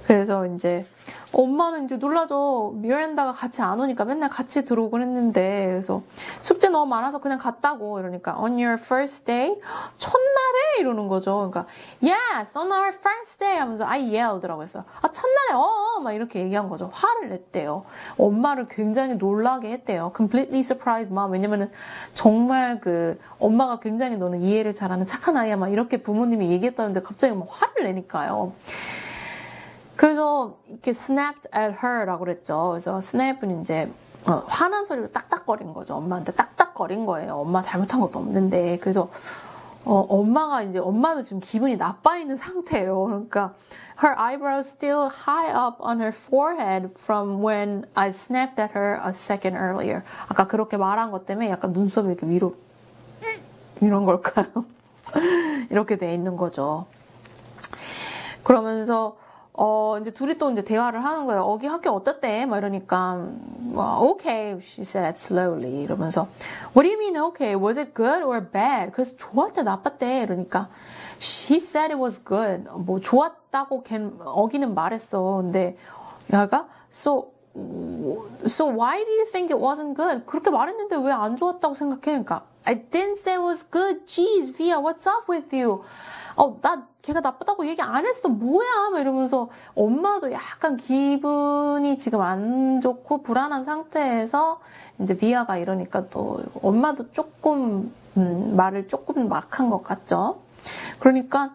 그래서 이제 엄마는 이제 놀라죠. 미란다가 같이 안 오니까 맨날 같이 들어오곤 했는데 그래서 숙제 너무 많아서 그냥 갔다고 이러니까 on your first day 첫날에 이러는 거죠. 그러니까 yes on our first day 하면서 I yelled라고 했어요. 첫날에 막 이렇게 얘기한 거죠. 화를 냈대요. 엄마를 굉장히 놀라게 했대요. completely surprised mom. 왜냐면은 정말 그 엄마가 굉장히 너는 이해를 잘하는 착한 아이야 막 이렇게 부모님이 얘기했다는데 갑자기 막 화를 내니까요. 그래서 이렇게 snapped at her라고 그랬죠. 그래서 snap은 이제 화난 소리로 딱딱거린 거죠. 엄마한테 딱딱거린 거예요. 엄마 잘못한 것도 없는데. 그래서 엄마도 지금 기분이 나빠 있는 상태예요. 그러니까 her eyebrows still high up on her forehead from when I snapped at her a second earlier. 아까 그렇게 말한 것 때문에 약간 눈썹이 이렇게 위로 이런 걸까요? 이렇게 돼 있는 거죠. 그러면서 이제 둘이 또 이제 대화를 하는 거예요. 어기 학교 어땠대? 막 이러니까 okay, she said slowly. 이러면서 What do you mean okay? Was it good or bad? 그래서 좋았대, 나빴대? 이러니까 She said it was good. 뭐 좋았다고 어기는 말했어. 근데 얘가 So why do you think it wasn't good? 그렇게 말했는데 왜 안 좋았다고 생각해? 그러니까 I didn't say it was good. Jeez, Via, what's up with you? 걔가 나쁘다고 얘기 안 했어. 뭐야? 막 이러면서 엄마도 약간 기분이 지금 안 좋고 불안한 상태에서 이제 비아가 이러니까 또 엄마도 조금 말을 조금 막한 것 같죠. 그러니까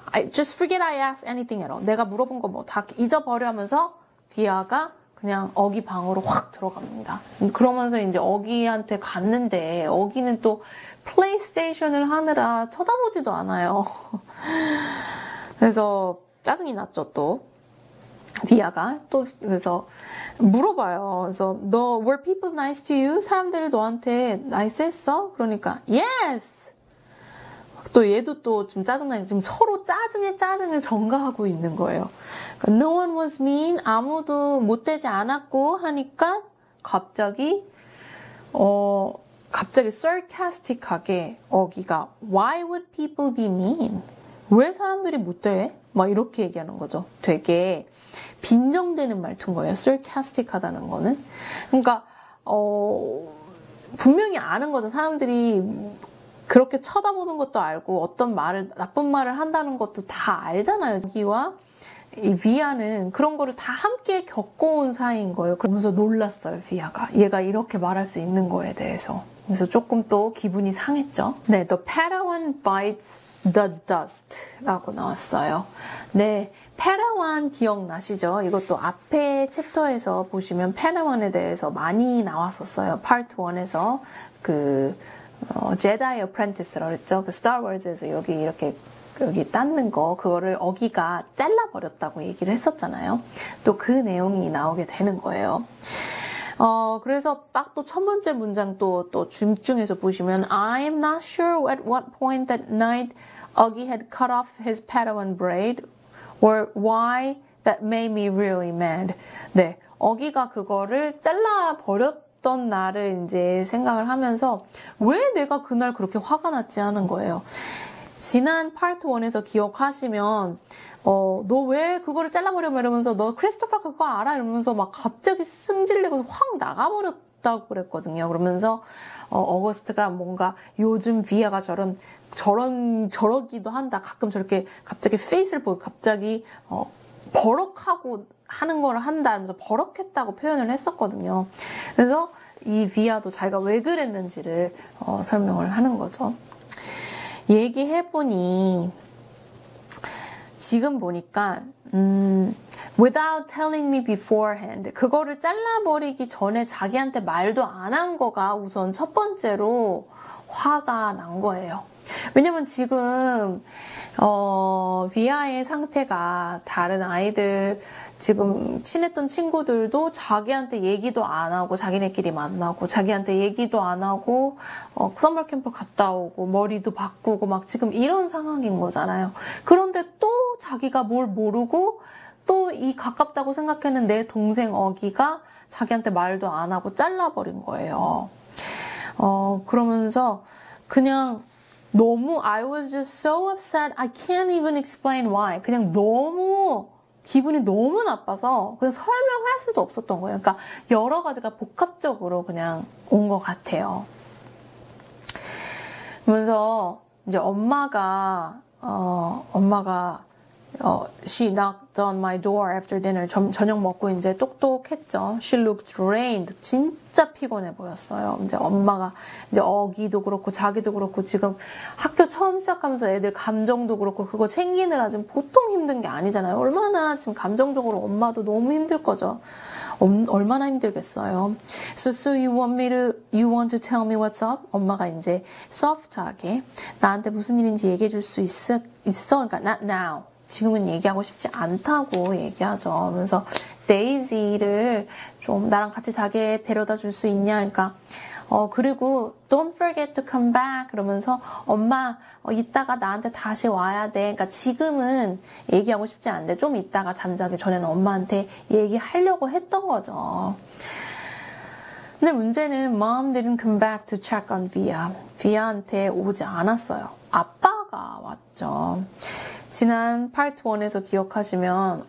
I just forget I asked anything at all. 내가 물어본 거 뭐 다 잊어버려 하면서 비아가 그냥 어기 방으로 확 들어갑니다. 그러면서 이제 어기한테 갔는데 어기는 또 플레이스테이션을 하느라 쳐다보지도 않아요. 그래서 짜증이 났죠 또. 비아가 또 그래서 물어봐요. 그래서 너 were people nice to you? 사람들이 너한테 nice했어? 그러니까 yes. 또 얘도 또 좀 짜증나니까 지금 서로 짜증에 짜증을 전가하고 있는 거예요. 그러니까 no one was mean. 아무도 못되지 않았고 하니까 갑자기 sarcastic하게 어기가 why would people be mean? 왜 사람들이 못돼? 막 이렇게 얘기하는 거죠. 되게 빈정대는 말투인 거예요. sarcastic하다는 거는. 그러니까 분명히 아는 거죠. 사람들이 그렇게 쳐다보는 것도 알고 어떤 말을 나쁜 말을 한다는 것도 다 알잖아요. 여기와 이 비아는 그런 거를 다 함께 겪어온 사이인 거예요. 그러면서 놀랐어요, 비아가. 얘가 이렇게 말할 수 있는 거에 대해서. 그래서 조금 또 기분이 상했죠. 네, The Padawan bites the dust 라고 나왔어요. 네, 페라완 기억나시죠? 이것도 앞에 챕터에서 보시면 페라완에 대해서 많이 나왔었어요. 파트 1에서 제다이 어프렌티스라고 그랬죠. 그 스타워즈에서 여기 이렇게 여기 닦는 거 그거를 어기가 잘라버렸다고 얘기를 했었잖아요. 또 그 내용이 나오게 되는 거예요. 그래서 딱 또 첫 번째 문장 또 집중해서 보시면 I'm not sure at what point that night Augie had cut off his Padawan braid or why that made me really mad. 네, 어기가 그거를 잘라버렸던 날을 이제 생각을 하면서 왜 내가 그날 그렇게 화가 났지 하는 거예요. 지난 파트 1에서 기억하시면 너 왜 그거를 잘라버려? 이러면서 너 크리스토퍼 그거 알아? 이러면서 막 갑자기 승질내고 확 나가버렸다고 그랬거든요. 그러면서 어거스트가 뭔가 요즘 비아가 저러기도 한다. 가끔 저렇게 갑자기 페이스를 보고 갑자기 버럭하고 하는 걸 한다. 이러면서 버럭했다고 표현을 했었거든요. 그래서 이 비아도 자기가 왜 그랬는지를 설명을 하는 거죠. 얘기해보니 지금 보니까 without telling me beforehand 그거를 잘라버리기 전에 자기한테 말도 안 한 거가 우선 첫 번째로 화가 난 거예요. 왜냐면 지금 비아의 상태가 다른 아이들 지금 친했던 친구들도 자기한테 얘기도 안 하고 자기네끼리 만나고 자기한테 얘기도 안 하고 서머 캠프 갔다 오고 머리도 바꾸고 막 지금 이런 상황인 거잖아요. 그런데 또 자기가 뭘 모르고 또 이 가깝다고 생각하는 내 동생 어기가 자기한테 말도 안 하고 잘라버린 거예요. 그러면서 그냥 너무 I was just so upset. I can't even explain why. 그냥 너무 기분이 너무 나빠서 그냥 설명할 수도 없었던 거예요. 그러니까 여러 가지가 복합적으로 그냥 온 것 같아요. 그러면서 이제 엄마가 she knocked on my door after dinner. 저녁 먹고 이제 똑똑했죠. She looked drained. 진짜 피곤해 보였어요. 이제 엄마가 이제 어기도 그렇고 자기도 그렇고 지금 학교 처음 시작하면서 애들 감정도 그렇고 그거 챙기느라 지금 보통 힘든 게 아니잖아요. 얼마나 지금 감정적으로 엄마도 너무 힘들 거죠. 얼마나 힘들겠어요. So you want to tell me what's up? 엄마가 이제 soft하게 나한테 무슨 일인지 얘기해 줄 수 있어? 그러니까 not now. 지금은 얘기하고 싶지 않다고 얘기하죠. 그래서 데이지를 좀 나랑 같이 자기에 데려다 줄 수 있냐? 그러니까 그리고 don't forget to come back 그러면서 엄마 이따가 나한테 다시 와야 돼. 그러니까 지금은 얘기하고 싶지 않은데 좀 이따가 잠자기 전에는 엄마한테 얘기하려고 했던 거죠. 근데 문제는 Mom didn't come back to check on Via. Via한테 오지 않았어요. 아빠가 왔죠. 지난 파트 1에서 기억하시면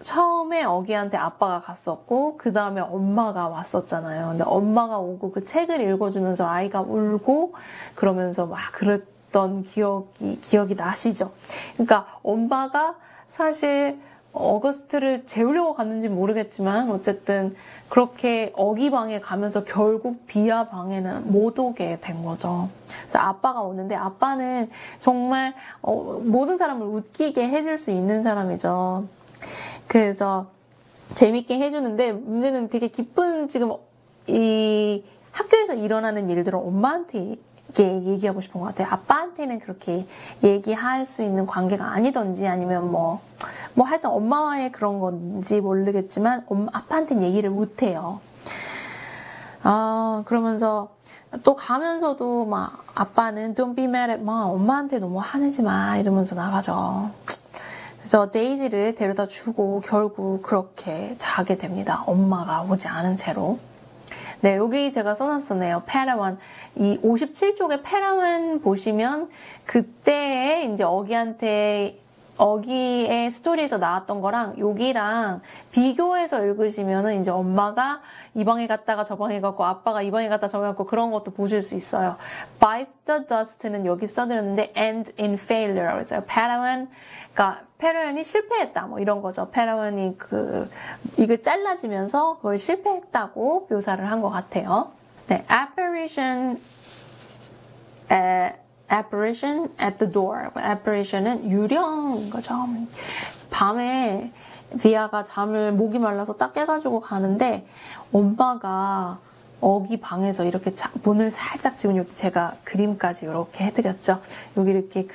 처음에 어기한테 아빠가 갔었고 그 다음에 엄마가 왔었잖아요. 근데 엄마가 오고 그 책을 읽어주면서 아이가 울고 그러면서 막 그랬던 기억이 나시죠? 그러니까 엄마가 사실 어거스트를 재우려고 갔는지 모르겠지만 어쨌든 그렇게 어기 방에 가면서 결국 비아 방에는 못 오게 된 거죠. 그래서 아빠가 오는데 아빠는 정말 모든 사람을 웃기게 해줄 수 있는 사람이죠. 그래서 재밌게 해주는데 문제는 되게 기쁜 지금 이 학교에서 일어나는 일들을 엄마한테 얘기하고 싶은 것 같아요. 아빠한테는 그렇게 얘기할 수 있는 관계가 아니던지 아니면 뭐 하여튼 엄마와의 그런 건지 모르겠지만 아빠한테는 얘기를 못해요. 그러면서 또 가면서도 막 아빠는 Don't be mad at mom. 엄마한테 너무 화내지 마 이러면서 나가죠. 그래서 데이지를 데려다 주고 결국 그렇게 자게 됩니다. 엄마가 오지 않은 채로. 네, 여기 제가 써놨었네요. 페라완. 이 57쪽의 페라완 보시면 그때에 이제 어기의 스토리에서 나왔던 거랑 여기랑 비교해서 읽으시면은 이제 엄마가 이 방에 갔다가 저 방에 갔고 아빠가 이 방에 갔다 저 방에 갔고 그런 것도 보실 수 있어요. Bite the dust는 여기 써드렸는데 end in failure라고 했어요. 페라완, 그러니까 페라완이 실패했다 뭐 이런 거죠. 페라완이 이거 잘라지면서 그걸 실패했다고 묘사를 한 것 같아요. 네, apparition at the door. apparition은 유령인 거죠. 밤에 비아가 목이 말라서 딱 깨가지고 가는데 엄마가 어기 방에서 이렇게 문을 살짝 지금 여기 제가 그림까지 이렇게 해드렸죠. 여기 이렇게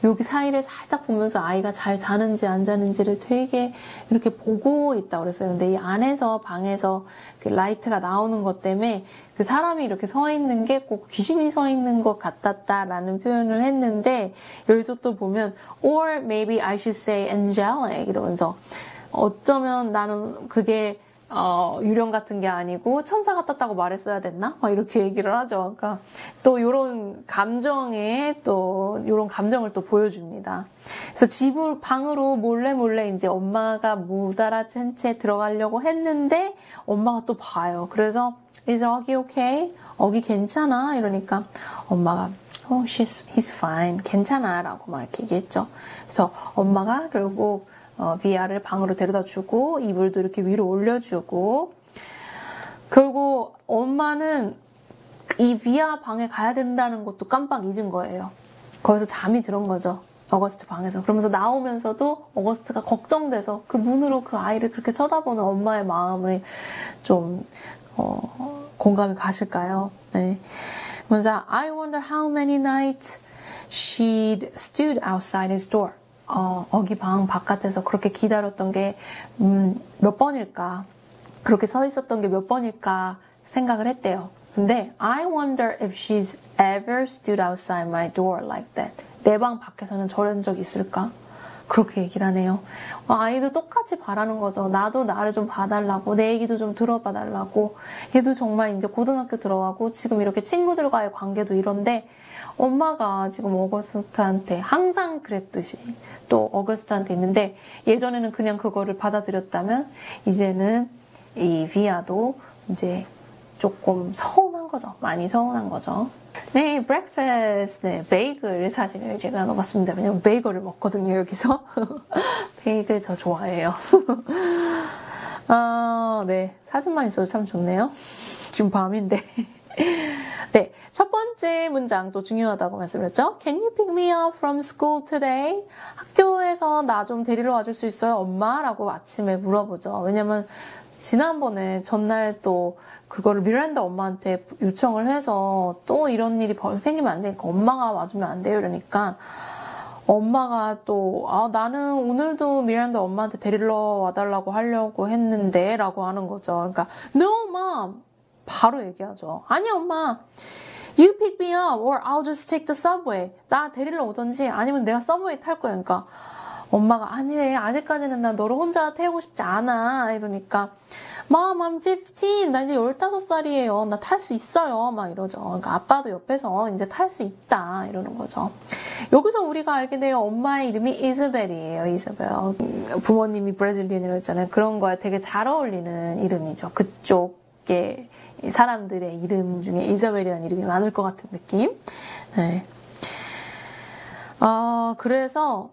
여기 사이를 살짝 보면서 아이가 잘 자는지 안 자는지를 되게 이렇게 보고 있다고 그랬어요. 근데 이 안에서 방에서 그 라이트가 나오는 것 때문에 그 사람이 이렇게 서 있는 게 꼭 귀신이 서 있는 것 같았다라는 표현을 했는데 여기서 또 보면 or maybe I should say angelic 이러면서 어쩌면 나는 그게 유령 같은 게 아니고 천사 같았다고 말했어야 됐나? 막 이렇게 얘기를 하죠. 그러니까 또 요런 감정을 또 보여줍니다. 그래서 방으로 몰래 이제 엄마가 못 알아챈 채 들어가려고 했는데 엄마가 또 봐요. 그래서 Is 어기 okay? 어기 괜찮아? 이러니까 엄마가 he's fine. 괜찮아. 라고 막 이렇게 얘기했죠. 그래서 엄마가 결국 비아를 방으로 데려다 주고 이불도 이렇게 위로 올려주고 결국 엄마는 이 비아 방에 가야 된다는 것도 깜빡 잊은 거예요. 거기서 잠이 들은 거죠. 어거스트 방에서. 그러면서 나오면서도 어거스트가 걱정돼서 그 문으로 그 아이를 그렇게 쳐다보는 엄마의 마음을 좀 공감이 가실까요? 네. 그래서 I wonder how many nights she'd stood outside his door. 어기 방 바깥에서 그렇게 기다렸던 게 몇 번일까? 그렇게 서 있었던 게 몇 번일까 생각을 했대요. 근데 I wonder if she's ever stood outside my door like that. 내 방 밖에서는 저런 적 있을까? 그렇게 얘기를 하네요. 아이도 똑같이 바라는 거죠. 나도 나를 좀 봐달라고, 내 얘기도 좀 들어봐달라고. 얘도 정말 이제 고등학교 들어가고 지금 이렇게 친구들과의 관계도 이런데 엄마가 지금 어거스트한테 항상 그랬듯이 또 어거스트한테 있는데 예전에는 그냥 그거를 받아들였다면 이제는 이 비아도 이제 조금 서운한 거죠. 많이 서운한 거죠. 네, breakfast. 네, 베이글 사진을 제가 넣어봤습니다. 왜냐면 베이글을 먹거든요, 여기서. 베이글 저 좋아해요. 네, 사진만 있어도 참 좋네요. 지금 밤인데. 네, 첫 번째 문장도 중요하다고 말씀드렸죠. Can you pick me up from school today? 학교에서 나 좀 데리러 와줄 수 있어요, 엄마? 라고 아침에 물어보죠. 왜냐면 지난번에 전날 또 그거를 미란다 엄마한테 요청을 해서 또 이런 일이 벌써 생기면 안 되니까 엄마가 와주면 안 돼요. 이러니까 엄마가 또 나는 오늘도 미란다 엄마한테 데리러 와달라고 하려고 했는데 라고 하는 거죠. 그러니까 No mom! 바로 얘기하죠. 아니 엄마! You pick me up or I'll just take the subway. 나 데리러 오던지 아니면 내가 서브웨이 탈 거야. 그러니까 엄마가 아니 아직까지는 나 너를 혼자 태우고 싶지 않아 이러니까 Mom, I'm 15. 나 이제 15살이에요. 나 탈 수 있어요. 막 이러죠. 그러니까 아빠도 옆에서 이제 탈 수 있다 이러는 거죠. 여기서 우리가 알게 돼요. 엄마의 이름이 이즈벨이에요. 이즈벨. 부모님이 브라질리언이라고 했잖아요. 그런 거에 되게 잘 어울리는 이름이죠. 그쪽에 사람들의 이름 중에 이즈벨이라는 이름이 많을 것 같은 느낌. 네. 그래서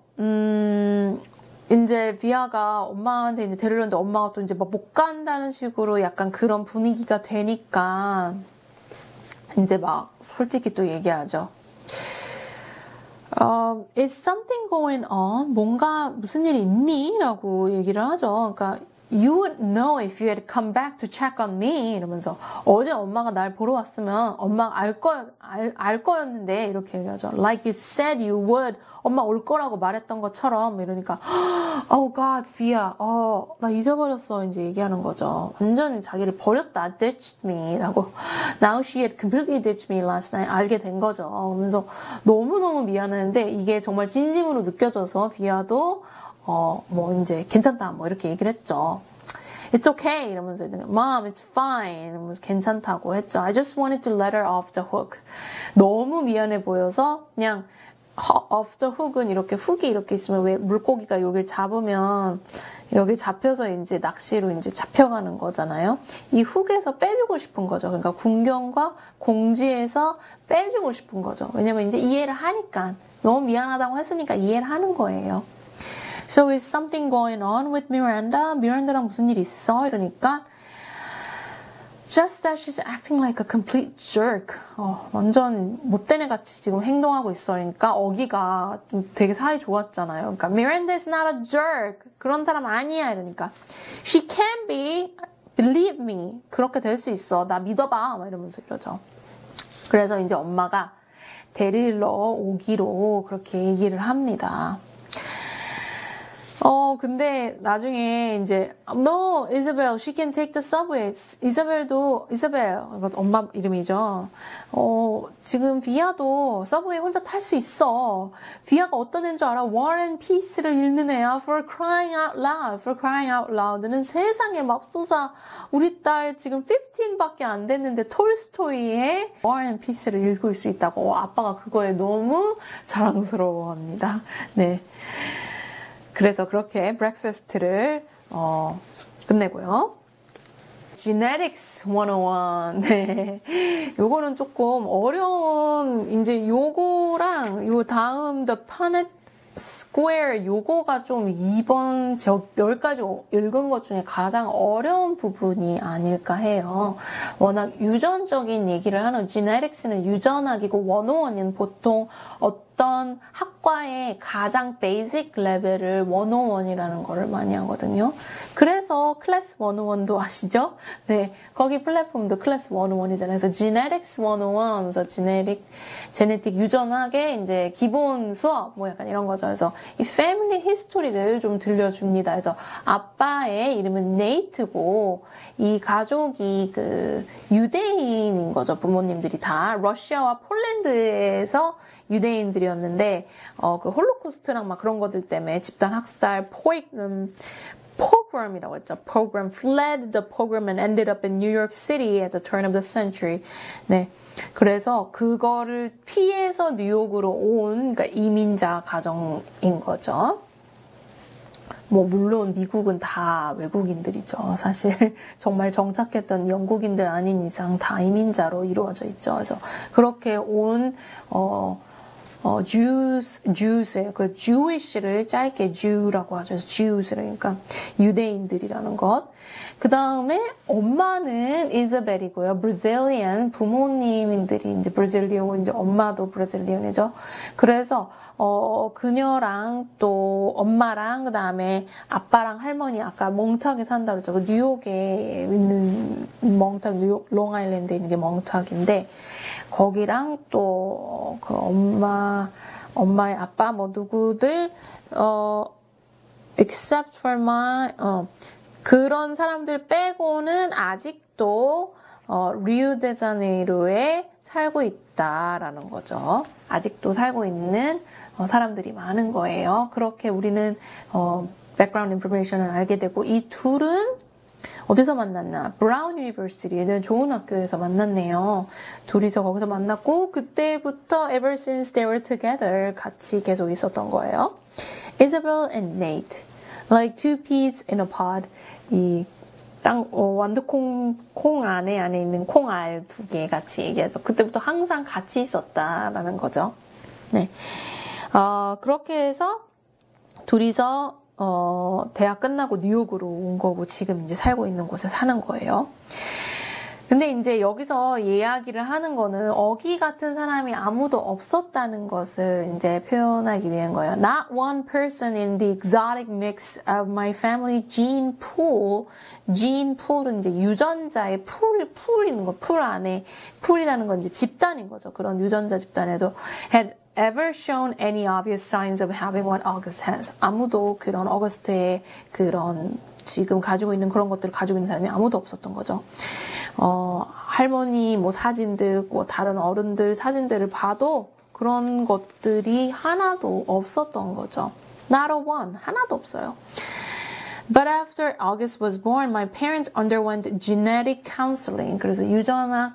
이제 비아가 엄마한테 이제 데리려는데 엄마가 또 이제 막 못 간다는 식으로 약간 그런 분위기가 되니까 이제 막 솔직히 또 얘기하죠. Is something going on? 뭔가 무슨 일이 있니? 라고 얘기를 하죠. 그러니까 You would know if you had come back to check on me. 이러면서 어제 엄마가 날 보러 왔으면 엄마가 알 거였는데 이렇게 얘기하죠. Like you said you would. 엄마 올 거라고 말했던 것처럼 이러니까 Oh God, 비야. 나 잊어버렸어. 이제 얘기하는 거죠. 완전 자기를 버렸다. Ditched me. 라고. Now she had completely ditched me last night. 알게 된 거죠. 그러면서 너무너무 미안했는데 이게 정말 진심으로 느껴져서 비야도 뭐 이제 괜찮다 뭐 이렇게 얘기를 했죠. It's okay 이러면서 Mom, it's fine 이러면서 괜찮다고 했죠. I just wanted to let her off the hook. 너무 미안해 보여서 그냥 off the hook은 이렇게 훅이 이렇게 있으면 왜 물고기가 여길 잡으면 여기 잡혀서 이제 낚시로 이제 잡혀가는 거잖아요. 이 훅에서 빼주고 싶은 거죠. 그러니까 군경과 공지에서 빼주고 싶은 거죠. 왜냐면 이제 이해를 하니까 너무 미안하다고 했으니까 이해를 하는 거예요. So is something going on with Miranda? 미란다랑 무슨 일 있어? 이러니까 Just that she's acting like a complete jerk. 완전 못된 애 같이 지금 행동하고 있어. 그러니까 어기가 좀 되게 사이 좋았잖아요. 그러니까 Miranda is not a jerk. 그런 사람 아니야. 이러니까 She can be. Believe me. 그렇게 될 수 있어. 나 믿어봐. 막 이러면서 이러죠. 그래서 이제 엄마가 데리러 오기로 그렇게 얘기를 합니다. 근데 나중에 이제 No, Isabel, she can take the subway. 이사벨, 엄마 이름이죠. 지금 비아도 서브웨이 혼자 탈 수 있어. 비아가 어떤 애인 줄 알아? War and Peace를 읽는 애야. For crying out loud, for crying out loud는 세상에 맙소사. 우리 딸 지금 15밖에 안 됐는데 톨스토이의 War and Peace를 읽을 수 있다고. 아빠가 그거에 너무 자랑스러워합니다. 네. 그래서 그렇게 브렉퍼스트를 끝내고요. Genetics 101. 네. 요거는 조금 어려운 이제 요거랑 요 다음 The Punnett Square 요거가 좀 이번 10가지 읽은 것 중에 가장 어려운 부분이 아닐까 해요. 워낙 유전적인 얘기를 하는 Genetics는 유전학이고 101은 보통 어떤 학과의 가장 베이직 레벨을 101이라는 거를 많이 하거든요. 그래서 클래스 101도 아시죠? 네, 거기 플랫폼도 클래스 101이잖아요. 그래서 Genetics 101, 그래서 제네틱 유전학의 이제 기본 수업 뭐 약간 이런 거죠. 그래서 이 패밀리 히스토리를 좀 들려줍니다. 그래서 아빠의 이름은 네이트고 이 가족이 그 유대인인 거죠. 부모님들이 다 러시아와 폴란드에서 유대인들이었는데 그 홀로코스트랑 막 그런 것들 때문에 집단 학살, pogром이라고 했죠. pogrom, fled the pogrom and ended up in New York City at the turn of the century. 네. 그래서 그거를 피해서 뉴욕으로 온 그러니까 이민자 가정인 거죠. 뭐 물론 미국은 다 외국인들이죠. 사실 정말 정착했던 영국인들 아닌 이상 다 이민자로 이루어져 있죠. 그래서 그렇게 온 Jews, 그 Jewish를 짧게 Jew라고 하죠. 그래서 Jews, 그러니까 유대인들이라는 것. 그 다음에 엄마는 이사벨이고요. Brazilian, 부모님들이 이제 브라질리언, 이제 엄마도 브라질리언이죠. 그래서, 그녀랑 또 엄마랑 그 다음에 아빠랑 할머니, 아까 몽탁에 산다고 그랬죠. 그 뉴욕에 있는 몽탁, 뉴욕, 롱아일랜드에 있는 게 몽탁인데, 거기랑 또 그 엄마의 아빠 뭐 누구들 except for my 그런 사람들 빼고는 아직도 리우데자네이루에 살고 있다라는 거죠. 아직도 살고 있는 사람들이 많은 거예요. 그렇게 우리는 백그라운드 인포메이션을 알게 되고 이 둘은 어디서 만났나? 브라운 유니버시티에 좋은 학교에서 만났네요. 둘이서 거기서 만났고 그때부터 ever since they were together 같이 계속 있었던 거예요. Isabel and Nate, like two peas in a pod. 이 완두콩 안에 있는 콩알 두 개 같이 얘기하죠. 그때부터 항상 같이 있었다라는 거죠. 네, 그렇게 해서 둘이서 대학 끝나고 뉴욕으로 온 거고 지금 이제 살고 있는 곳에 사는 거예요. 근데 이제 여기서 이야기를 하는 거는 어기 같은 사람이 아무도 없었다는 것을 이제 표현하기 위한 거예요. Not one person in the exotic mix of my family gene pool. gene pool은 이제 유전자의 풀이는 거, 풀 안에, 풀이라는 건 이제 집단인 거죠. 그런 유전자 집단에도 had ever shown any obvious signs of having what August has. 아무도 그런 어거스트의 그런 지금 가지고 있는 그런 것들을 가지고 있는 사람이 아무도 없었던 거죠. 할머니 뭐 사진들, 뭐 다른 어른들 사진들을 봐도 그런 것들이 하나도 없었던 거죠. Not a one. 하나도 없어요. But after August was born, my parents underwent genetic counseling. 그래서 유전학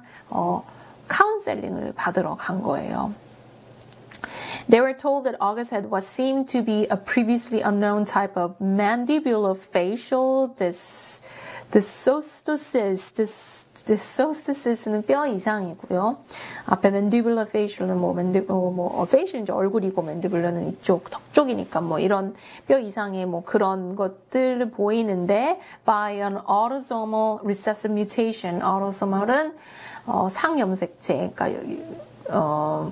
카운셀링을 받으러 간 거예요. They were told that August had what seemed to be a previously unknown type of mandibulofacial dysostosis는 뼈 이상이고요. 앞에 mandibulofacial은 facial은 이제 얼굴이고 mandibular는 이쪽 턱 쪽이니까 뭐 이런 뼈 이상의 뭐 그런 것들을 보이는데 by an autosomal recessive mutation. autosomal은 상염색체, 그러니까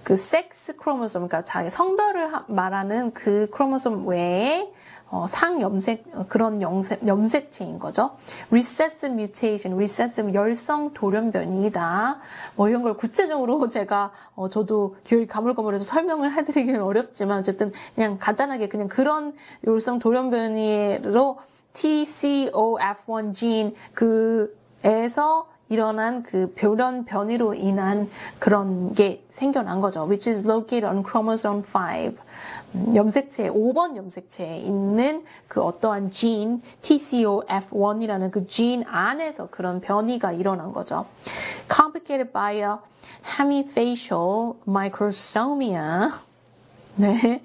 그 섹스 크로모솜, 그러니까 자기 성별을 말하는 그 크로모솜 외에 그런 염색체인 거죠. recessive mutation, recessive 열성 돌연변이다. 뭐 이런 걸 구체적으로 제가 저도 기억이 가물가물해서 설명을 해드리기는 어렵지만 어쨌든 그냥 간단하게 그냥 그런 열성 돌연변이로 TCOF1 진 그에서 일어난 그 변이로 인한 그런 게 생겨난 거죠. Which is located on chromosome 5. 염색체, 5번 염색체에 있는 그 어떠한 진, TCOF1이라는 그 진 안에서 그런 변이가 일어난 거죠. Complicated by a hemifacial microsomia. 네.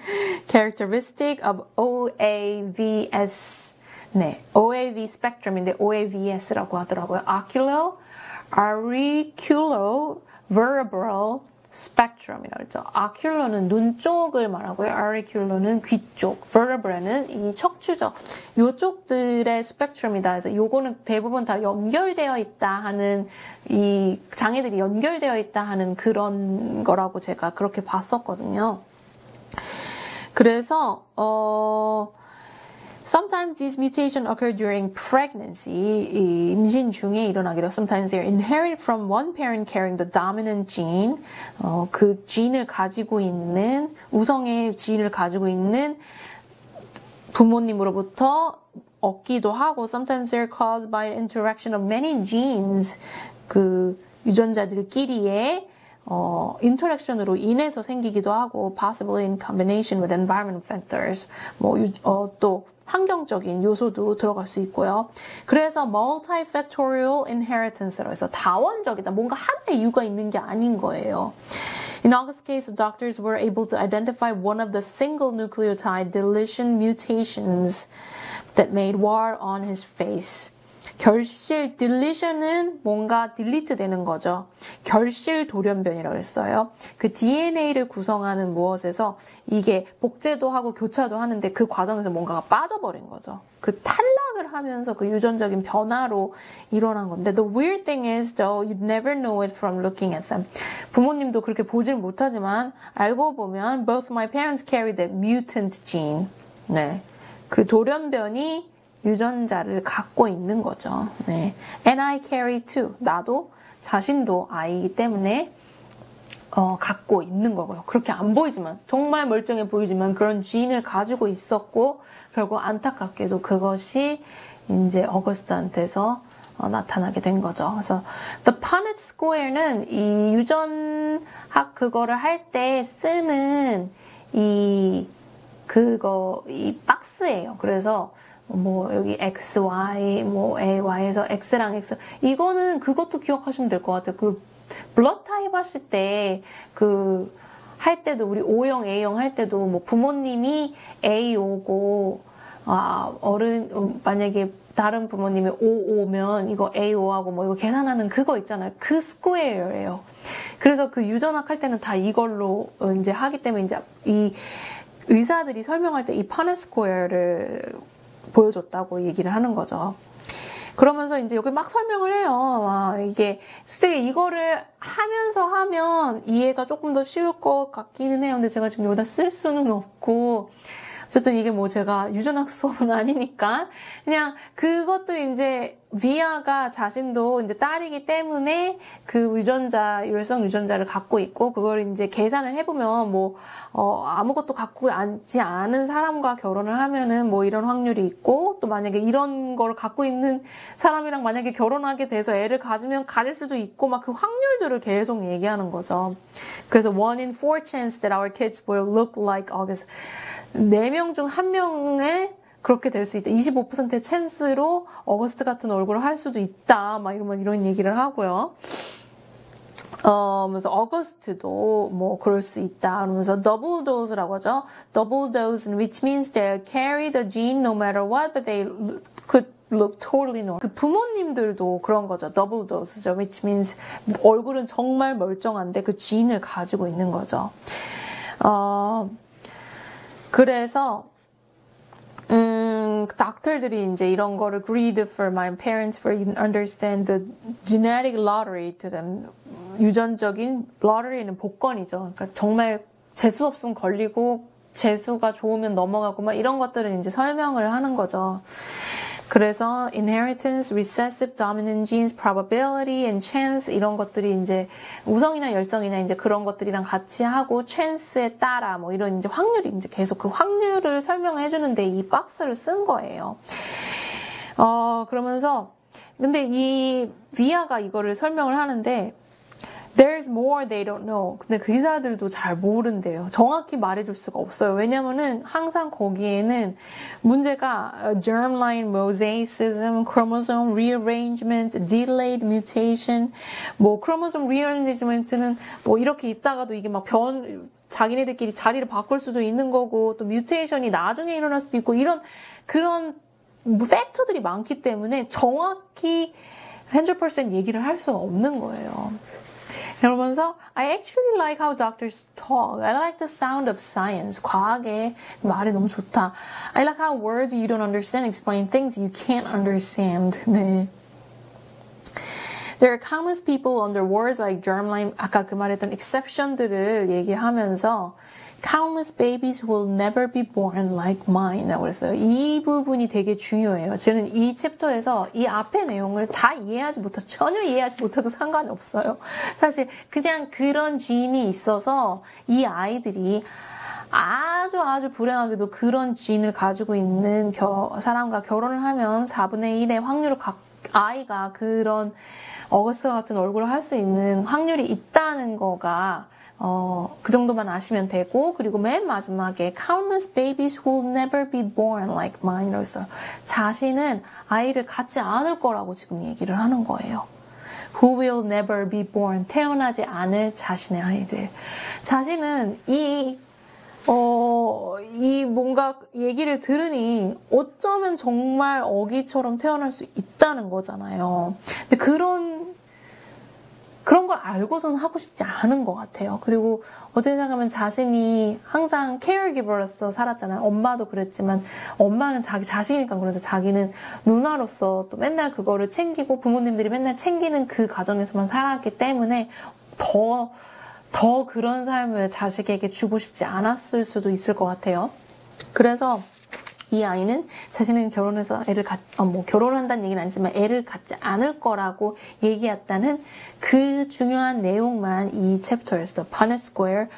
Characteristic of OAVS. 네. OAV spectrum인데 OAVS라고 하더라고요. auriculovertebral spectrum이라고 했죠. auriculo는 눈 쪽을 말하고요. auriculo는 귀 쪽, vertebrae는 이 척추죠. 요쪽들의 스펙트럼이다. 그래서 요거는 대부분 다 연결되어 있다 하는 이 장애들이 연결되어 있다 하는 그런 거라고 제가 그렇게 봤었거든요. 그래서 Sometimes these mutations occur during pregnancy. 임신 중에 일어나게 돼요. Sometimes they're inherited from one parent carrying the dominant gene. 그 진을 가지고 있는 우성의 진을 가지고 있는 부모님으로부터 얻기도 하고 Sometimes they're caused by interaction of many genes. 그 유전자들끼리의 인터랙션으로 인해서 생기기도 하고 possibly in combination with environmental factors. 또 환경적인 요소도 들어갈 수 있고요. 그래서 multifactorial inheritance라고 해서 다원적이다. 뭔가 하나의 이유가 있는 게 아닌 거예요. In August's case, doctors were able to identify one of the single nucleotide deletion mutations that made war on his face. 결실, deletion은 뭔가 delete 되는 거죠. 결실 돌연변이라고 했어요. 그 DNA를 구성하는 무엇에서 이게 복제도 하고 교차도 하는데 그 과정에서 뭔가가 빠져버린 거죠. 그 탈락을 하면서 그 유전적인 변화로 일어난 건데 The weird thing is though, you'd never know it from looking at them. 부모님도 그렇게 보질 못하지만 알고 보면 both my parents carry the mutant gene. 네, 그 돌연변이 유전자를 갖고 있는 거죠. 네. And I carry too. 나도 자신도 아이이기 때문에 갖고 있는 거고요. 그렇게 안 보이지만 정말 멀쩡해 보이지만 그런 지인을 가지고 있었고 결국 안타깝게도 그것이 이제 어거스트한테서 나타나게 된 거죠. 그래서 The Punnett Square는 이 유전학 그거를 할 때 쓰는 이 박스예요. 그래서 여기 X, Y, A, Y에서 X랑 X. 이거는 그것도 기억하시면 될 것 같아요. 그, 블러드 타입 하실 때, 할 때도, 우리 O형, A형 할 때도, 부모님이 A오고, 만약에 다른 부모님이 O5면, 이거 A5하고 이거 계산하는 그거 있잖아요. 그 스퀘어예요. 그래서 그 유전학 할 때는 다 이걸로 이제 하기 때문에 이제 이 의사들이 설명할 때 이 파넷 스퀘어를 보여줬다고 얘기를 하는 거죠. 그러면서 이제 여기 막 설명을 해요. 이게 솔직히 이거를 하면서 하면 이해가 조금 더 쉬울 것 같기는 해요. 근데 제가 지금 여기다 쓸 수는 없고 어쨌든 이게 뭐 제가 유전학 수업은 아니니까 그냥 그것도 이제 비아가 자신도 이제 딸이기 때문에 그 열성 유전자를 갖고 있고 그걸 이제 계산을 해보면 뭐 아무것도 갖고 있지 않은 사람과 결혼을 하면은 뭐 이런 확률이 있고 또 만약에 이런 걸 갖고 있는 사람이랑 만약에 결혼하게 돼서 애를 가지면 가질 수도 있고 막 그 확률들을 계속 얘기하는 거죠. 그래서 1 in 4 chance that our kids will look like August. 4명 중 1명에 그렇게 될 수 있다. 25%의 찬스로 어거스트 같은 얼굴을 할 수도 있다. 막 이런 얘기를 하고요. 그래서 어거스트도 뭐 그럴 수 있다. 그러면서 double dose라고 하죠. double dose, which means they carry the gene no matter what, but they could look totally normal. 그 부모님들도 그런 거죠. double dose죠. which means 얼굴은 정말 멀쩡한데 그 gene을 가지고 있는 거죠. 그래서 닥터들이 이제 이런 거를 greed for my parents for understand the genetic lottery to them. 유전적인 lottery는 복권이죠. 그러니까 정말 재수 없으면 걸리고 재수가 좋으면 넘어가고 막 이런 것들은 이제 설명을 하는 거죠. 그래서 inheritance, recessive dominant genes, probability and chance 이런 것들이 이제 우성이나 열성이나 이제 그런 것들이랑 같이 하고 chance에 따라 뭐 이런 이제 확률이 이제 계속 그 확률을 설명해 주는데 이 박스를 쓴 거예요. 그러면서 근데 이 비아가 이거를 설명을 하는데 There's more they don't know. 근데 그 기사들도 잘 모른대요. 정확히 말해줄 수가 없어요. 왜냐면은 항상 거기에는 문제가 germline mosaicism, chromosome rearrangement, delayed mutation, 뭐 chromosome rearrangement는 뭐 이렇게 있다가도 이게 막 자기네들끼리 자리를 바꿀 수도 있는 거고 또 뮤테이션이 나중에 일어날 수도 있고 이런 그런 팩터들이 많기 때문에 정확히 100% 얘기를 할 수가 없는 거예요. 그러면서 I actually like how doctors talk. I like the sound of science. 과학의 말이 너무 좋다. I like how words you don't understand explain things you can't understand. 네. There are countless people under words like germline, 아까 그 말했던 exception들을 얘기하면서 Countless babies will never be born like mine 라고 그랬어요. 이 부분이 되게 중요해요. 저는 이 챕터에서 이 앞의 내용을 다 전혀 이해하지 못해도 상관이 없어요. 사실 그냥 그런 지인이 있어서 이 아이들이 아주 불행하게도 그런 지인을 가지고 있는 사람과 결혼을 하면 4분의 1의 확률을 아이가 그런 어거스트 같은 얼굴을 할 수 있는 확률이 있다는 거가 그 정도만 아시면 되고, 그리고 맨 마지막에 countless babies who will never be born like mine. 그래서 자신은 아이를 갖지 않을 거라고 지금 얘기를 하는 거예요. Who will never be born. 태어나지 않을 자신의 아이들. 자신은 이 뭔가 얘기를 들으니 어쩌면 정말 어기처럼 태어날 수 있다는 거잖아요. 근데 그런 걸 알고서는 하고 싶지 않은 것 같아요. 그리고 어떻게 생각하면 자신이 항상 caregiver로서 살았잖아요. 엄마도 그랬지만 엄마는 자기 자식이니까 그런데 자기는 누나로서 또 맨날 그거를 챙기고 부모님들이 맨날 챙기는 그 가정에서만 살았기 때문에 더 그런 삶을 자식에게 주고 싶지 않았을 수도 있을 것 같아요. 그래서 이 아이는 자신은 결혼해서 결혼한다는 얘기는 아니지만 애를 갖지 않을 거라고 얘기했다는 그 중요한 내용만 이 챕터에서 Punnett Square,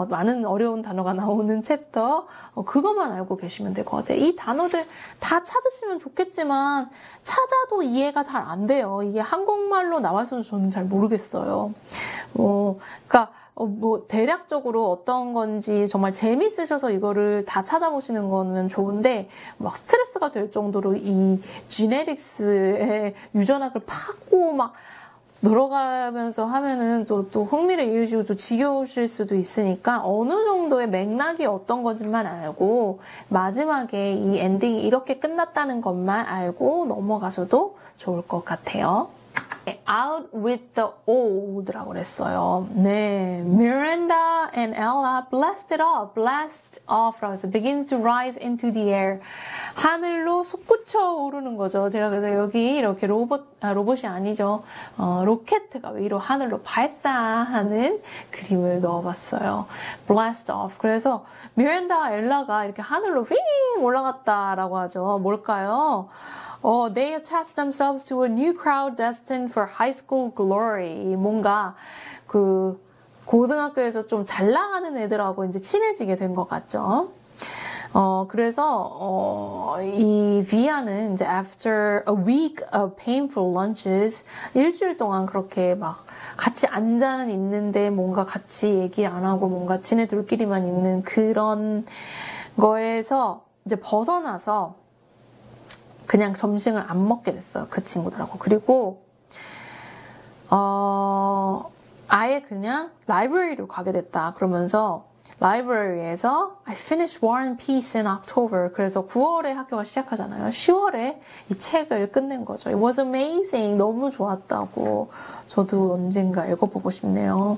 많은 어려운 단어가 나오는 챕터, 그것만 알고 계시면 될 것 같아요. 이 단어들 다 찾으시면 좋겠지만 찾아도 이해가 잘 안 돼요. 이게 한국말로 나와서는 저는 잘 모르겠어요. 그러니까 대략적으로 어떤 건지 정말 재밌으셔서 이거를 다 찾아보시는 거면 좋은데, 막 스트레스가 될 정도로 이 지네틱스의 유전학을 파고 막 들어가면서 하면은 또 흥미를 잃으시고 또 지겨우실 수도 있으니까 어느 정도의 맥락이 어떤 건지만 알고 마지막에 이 엔딩이 이렇게 끝났다는 것만 알고 넘어가셔도 좋을 것 같아요. Out with the old라고 그랬어요. 네, Miranda and Ella blast off라고 해서 begins to rise into the air. 하늘로 솟구쳐 오르는 거죠. 제가 그래서 여기 이렇게 로봇이 아니죠. 로켓가 위로 하늘로 발사하는 그림을 넣어봤어요. blast off. 그래서 미란다와 엘라가 이렇게 하늘로 휙 올라갔다라고 하죠. 뭘까요? They attached themselves to a new crowd destined for high school glory. 뭔가 그 고등학교에서 좀 잘 나가는 애들하고 이제 친해지게 된 것 같죠. 그래서 이 비아는 이제 after a week of painful lunches 일주일 동안 그렇게 막 같이 앉아는 있는데 뭔가 같이 얘기 안 하고 뭔가 지네들끼리만 있는 그런 거에서 이제 벗어나서 그냥 점심을 안 먹게 됐어요. 그 친구들하고. 그리고 아예 그냥 라이브러리로 가게 됐다. 그러면서 라이브러리에서 I finished War and Peace in October. 그래서 9월에 학교가 시작하잖아요. 10월에 이 책을 끝낸 거죠. It was amazing. 너무 좋았다고. 저도 언젠가 읽어보고 싶네요.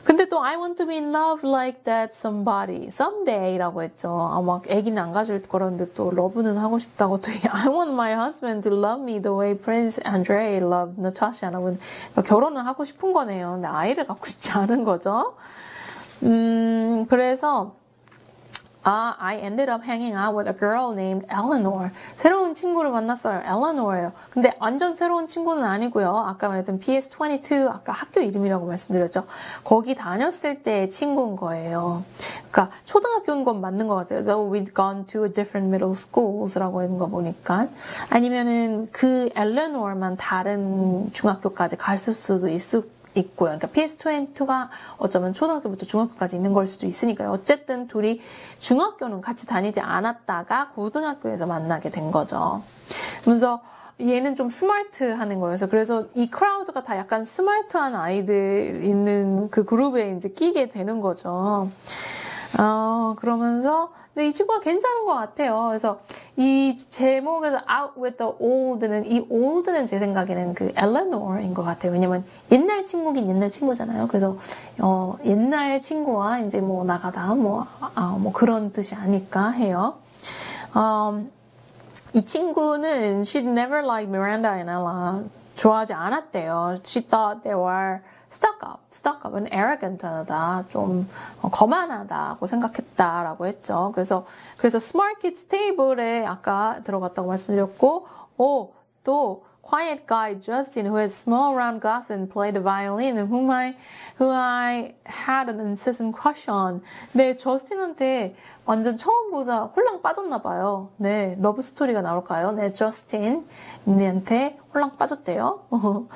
근데 또 I want to be in love like that somebody someday 라고 했죠. 막 애기는 안 가질 거라는데 또 러브는 하고 싶다고 또 I want my husband to love me the way Prince Andrei loved Natasha 라고 결혼을 하고 싶은 거네요. 근데 아이를 갖고 싶지 않은 거죠. 그래서 I ended up hanging out with a girl named Eleanor. 새로운 친구를 만났어요. Eleanor예요. 근데 완전 새로운 친구는 아니고요. 아까 말했던 PS22, 아까 학교 이름이라고 말씀드렸죠. 거기 다녔을 때의 친구인 거예요. 그러니까 초등학교인 건 맞는 것 같아요. Though we'd gone to a different middle schools,라고 하는 거 보니까. 아니면은 그 Eleanor만 다른 중학교까지 갔을 수도 있고요. 그러니까 PS22가 어쩌면 초등학교부터 중학교까지 있는 걸 수도 있으니까요. 어쨌든 둘이 중학교는 같이 다니지 않았다가 고등학교에서 만나게 된 거죠. 그래서 얘는 좀 스마트하는 거예요. 그래서 이 크라우드가 다 약간 스마트한 아이들 있는 그 그룹에 이제 끼게 되는 거죠. 그러면서 근데 이 친구가 괜찮은 것 같아요. 그래서 이 제목에서 Out with the Old는 이 Old는 제 생각에는 그 Eleanor인 것 같아요. 왜냐면 옛날 친구긴 옛날 친구잖아요. 그래서 옛날 친구와 이제 뭐 나가다 뭐 그런 뜻이 아닐까 해요. 이 친구는 she'd never liked Miranda and Ella. 좋아하지 않았대요. She thought they were stuck-up은 arrogant하다, 좀 거만하다고 생각했다라고 했죠. 그래서 Smart Kids Table에 아까 들어갔다고 말씀드렸고, 또 quiet guy Justin, who had small round glasses and played the violin, and who I had an incessant crush on. 네, 저스틴한테 완전 처음 보자 홀랑 빠졌나 봐요. 네, 러브 스토리가 나올까요? 네, 저스틴한테 홀랑 빠졌대요.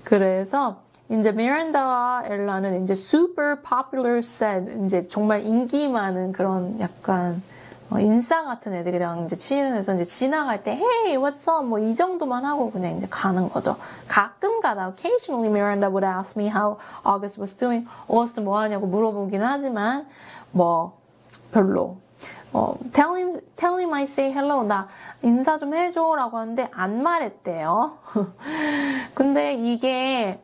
그래서 이제 미란다와 엘라는 이제 super popular set, 이제 정말 인기 많은 그런 약간 인싸 같은 애들이랑 이제 친해서 이제 지나갈 때 hey, what's up? 뭐 이 정도만 하고 그냥 이제 가는 거죠. 가끔 가다 occasionally Miranda would ask me how August was doing. 어거스트 뭐 하냐고 물어보긴 하지만 뭐 별로. tell him I say hello. 나 인사 좀 해줘라고 하는데 안 말했대요. 근데 이게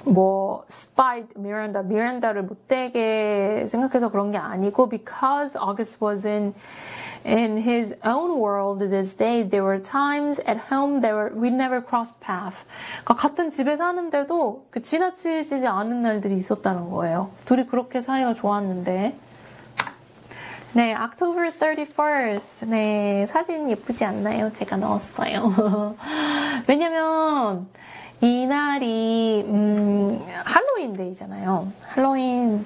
뭐 spite 미란다를 못되게 생각해서 그런 게 아니고 because August was in his own world these days. There were times at home we never crossed paths. 그러니까 같은 집에 사는데도 지나치지 않은 날들이 있었다는 거예요. 둘이 그렇게 사이가 좋았는데. 네, October 31st. 네, 사진 예쁘지 않나요? 제가 넣었어요. 왜냐면 이날이 할로윈 데이잖아요. 할로윈.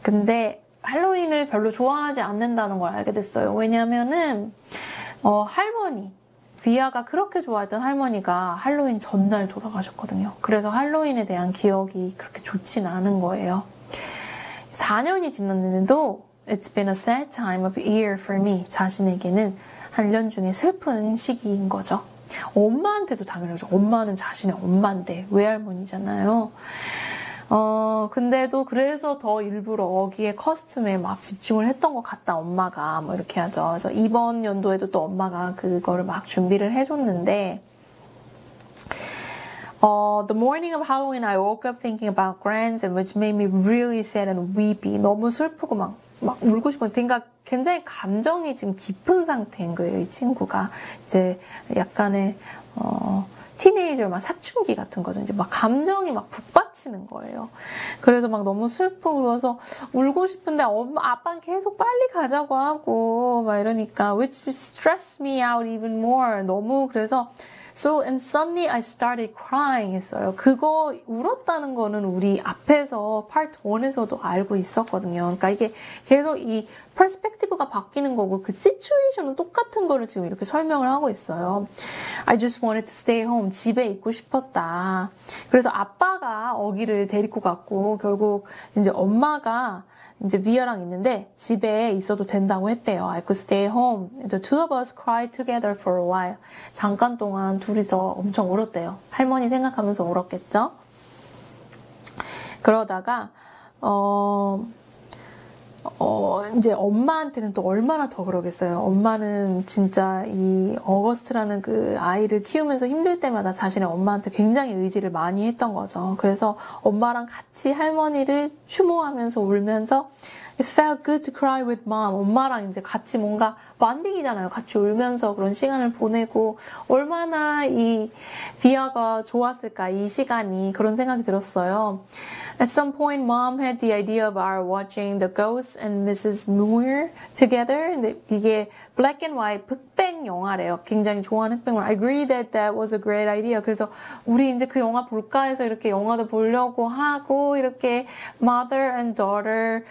근데 할로윈을 별로 좋아하지 않는다는 걸 알게 됐어요. 왜냐면은 할머니, 비아가 그렇게 좋아했던 할머니가 할로윈 전날 돌아가셨거든요. 그래서 할로윈에 대한 기억이 그렇게 좋진 않은 거예요. 4년이 지났는데도 It's been a sad time of year for me. 자신에게는 한 1년 중에 슬픈 시기인 거죠. 엄마한테도 당연하죠. 엄마는 자신의 엄마인데 외할머니잖아요. 근데도 그래서 더 일부러 어기의 커스텀에 막 집중을 했던 것 같다, 엄마가. 뭐 이렇게 하죠. 그래서 이번 연도에도 또 엄마가 그거를 막 준비를 해줬는데, The morning of Halloween, I woke up thinking about grandson, which made me really sad and weepy. 너무 슬프고 막 울고 싶은, 그러니까 굉장히 감정이 지금 깊은 상태인 거예요, 이 친구가. 이제 약간의, 티네이저 막 사춘기 같은 거죠. 이제 막 감정이 막 북받치는 거예요. 그래서 막 너무 슬프고 그래서 울고 싶은데 아빠는 계속 빨리 가자고 하고 막 이러니까 which stressed me out even more. 너무 그래서 So and suddenly I started crying 했어요. 그거 울었다는 거는 우리 앞에서 part 1에서도 알고 있었거든요. 그러니까 이게 계속 이 perspective가 바뀌는 거고 그 situation은 똑같은 거를 지금 이렇게 설명을 하고 있어요. I just wanted to stay home. 집에 있고 싶었다. 그래서 아빠가 어기를 데리고 갔고 결국 이제 엄마가 이제 미아랑 있는데 집에 있어도 된다고 했대요. I could stay home. The two of us cried together for a while. 잠깐 동안 둘이서 엄청 울었대요. 할머니 생각하면서 울었겠죠? 그러다가 이제 엄마한테는 또 얼마나 더 그러겠어요. 엄마는 진짜 이 어거스트라는 그 아이를 키우면서 힘들 때마다 자신의 엄마한테 굉장히 의지를 많이 했던 거죠. 그래서 엄마랑 같이 할머니를 추모하면서 울면서 It felt good to cry with mom. 엄마랑 이제 같이 뭔가 반딩이잖아요. 같이 울면서 그런 시간을 보내고 얼마나 이 비아가 좋았을까, 이 시간이. 그런 생각이 들었어요. At some point, mom had the idea of our watching The Ghost and Mrs. Muir together. 근데 이게 black and white 흑백 영화래요. 굉장히 좋아하는 흑백 영화. I agree that that was a great idea. 그래서 우리 이제 그 영화 볼까 해서 이렇게 영화도 보려고 하고 이렇게 mother and daughter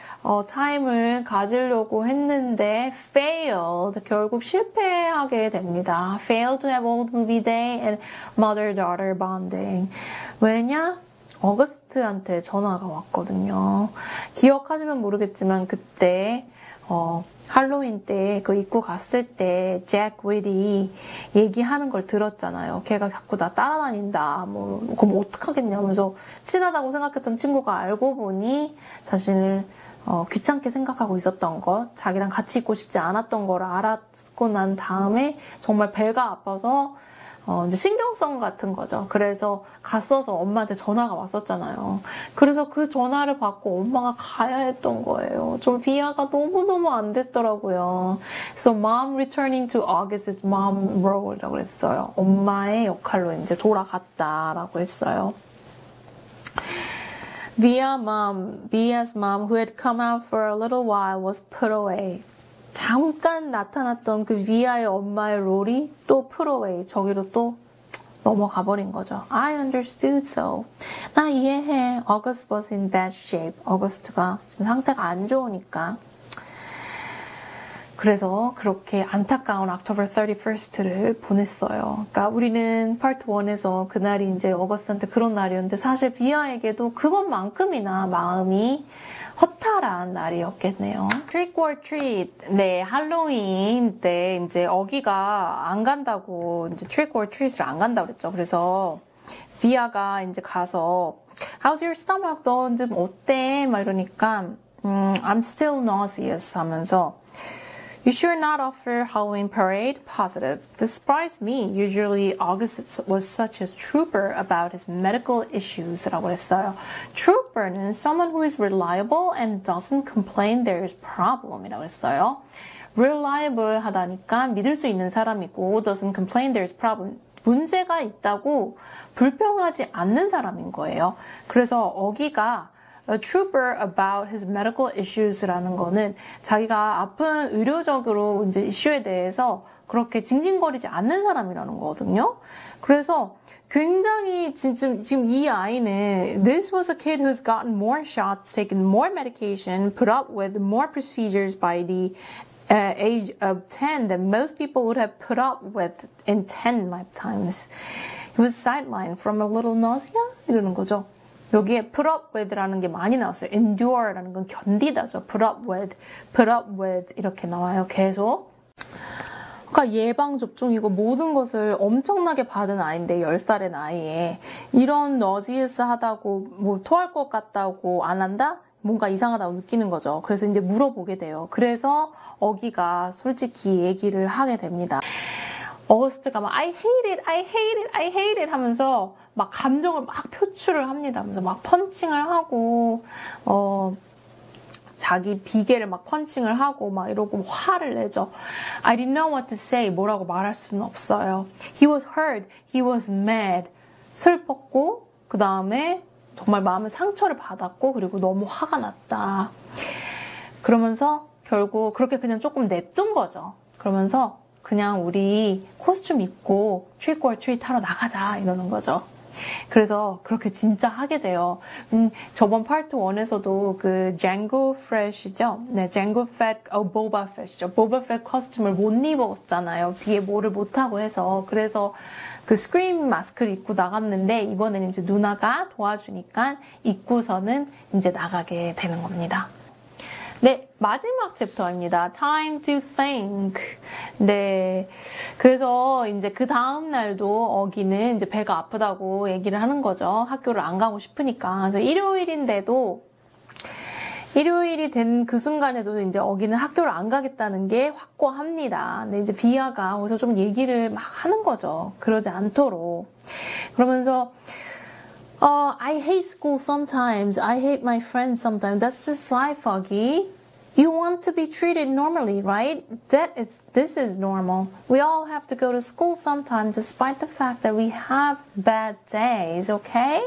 타임을 가지려고 했는데 failed. 결국 실패하게 됩니다. Failed to have old movie day and mother-daughter bonding. 왜냐? 어거스트한테 전화가 왔거든요. 기억하시면 모르겠지만 그때 할로윈 때 그 입고 갔을 때 잭 윌이 얘기하는 걸 들었잖아요. 걔가 자꾸 나 따라다닌다. 그럼 어떡하겠냐면서 친하다고 생각했던 친구가 알고 보니 자신을 귀찮게 생각하고 있었던 것, 자기랑 같이 있고 싶지 않았던 걸 알았고 난 다음에 정말 배가 아파서 이제 신경성 같은 거죠. 그래서 갔어서 엄마한테 전화가 왔었잖아요. 그래서 그 전화를 받고 엄마가 가야 했던 거예요. 좀 비하가 너무너무 안 됐더라고요. So mom returning to August's mom role이라고 했어요. 엄마의 역할로 이제 돌아갔다라고 했어요. Via's mom, who had come out for a little while, was put away. 잠깐 나타났던 그 비아의 엄마의 롤이 또 put away, 저기로 또 넘어가 버린 거죠. I understood though. 나 이해해. August was in bad shape. 어거스트가 지금 상태가 안 좋으니까. 그래서 그렇게 안타까운 October 31st를 보냈어요. 그러니까 우리는 파트 1에서 그날이 이제 어거스트한테 그런 날이었는데 사실 비아에게도 그것만큼이나 마음이 허탈한 날이었겠네요. Trick or treat. 네, 할로윈 때 이제 어기가 안 간다고 이제 Trick or treat을 안 간다고 그랬죠. 그래서 비아가 이제 가서 How's your stomach? 너 좀 어때? 막 이러니까 I'm still nauseous 하면서 You sure not offer Halloween parade? Positive. This surprised me. Usually August was such a trooper about his medical issues 라고 했어요. Trooper는 someone who is reliable and doesn't complain there is problem 이라고 했어요. Reliable 하다니까 믿을 수 있는 사람이고 doesn't complain there is problem. 문제가 있다고 불평하지 않는 사람인 거예요. 그래서 어기가 A trooper about his medical issues라는 거는 자기가 아픈 의료적으로 이제 이슈에 대해서 그렇게 징징거리지 않는 사람이라는 거거든요. 그래서 굉장히 지금 이 아이는 This was a kid who's gotten more shots, taken more medication, put up with more procedures by the age of 10 than most people would have put up with in 10 lifetimes. He was sidelined from a little nausea? 이러는 거죠. 여기에 put up with라는 게 많이 나왔어요. endure라는 건 견디다죠. put up with 이렇게 나와요. 계속. 그러니까 예방접종이고 모든 것을 엄청나게 받은 아이인데 10살의 나이에 이런 nauseous하다고 뭐 토할 것 같다고 안 한다? 뭔가 이상하다고 느끼는 거죠. 그래서 이제 물어보게 돼요. 그래서 어기가 솔직히 얘기를 하게 됩니다. 어거스트가 막 I hate it, I hate it, I hate it 하면서 막 감정을 막 표출을 합니다. 하면서 막 펀칭을 하고 자기 비계를 막 펀칭을 하고 막 이러고 화를 내죠. I didn't know what to say. 뭐라고 말할 수는 없어요. He was hurt. He was mad. 슬펐고 그 다음에 정말 마음의 상처를 받았고 그리고 너무 화가 났다. 그러면서 결국 그렇게 그냥 조금 냅둔 거죠. 그러면서 그냥 우리 코스튬 입고 트릭 or 트리트 하러 나가자 이러는 거죠. 그래서 그렇게 진짜 하게 돼요. 저번 파트 1에서도 그 쟁고 프레시죠? 네, 쟁고 팻, 보바 팻이죠. 보바 팻 코스튬을 못 입었잖아요. 뒤에 뭐를 못하고 해서. 그래서 그 스크림 마스크를 입고 나갔는데 이번에는 이제 누나가 도와주니까 입고서는 이제 나가게 되는 겁니다. 네, 마지막 챕터입니다. Time to think. 네. 그래서 이제 그 다음 날도 어기는 이제 배가 아프다고 얘기를 하는 거죠. 학교를 안 가고 싶으니까. 그래서 일요일이 된 그 순간에도 이제 어기는 학교를 안 가겠다는 게 확고합니다. 근데 이제 비아가 거기서 좀 얘기를 막 하는 거죠. 그러지 않도록. 그러면서 I hate school sometimes. I hate my friends sometimes. That's just life, Augie. You want to be treated normally, right? This is normal. We all have to go to school sometimes despite the fact that we have bad days, okay?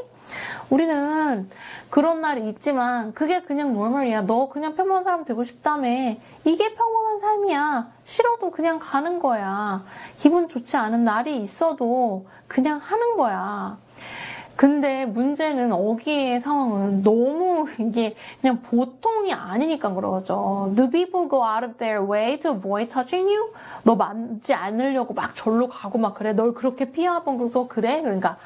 우리는 그런 날이 있지만 그게 그냥 normal이야. 너 그냥 평범한 사람 되고 싶다며. 이게 평범한 삶이야. 싫어도 그냥 가는 거야. 기분 좋지 않은 날이 있어도 그냥 하는 거야. 근데 문제는 어기의 상황은 너무 이게 그냥 보통이 아니니까 그러죠. Do people go out of their way to avoid touching you? 너 만지 않으려고 막 절로 가고 막 그래? 널 그렇게 피하면서 그래? 그러니까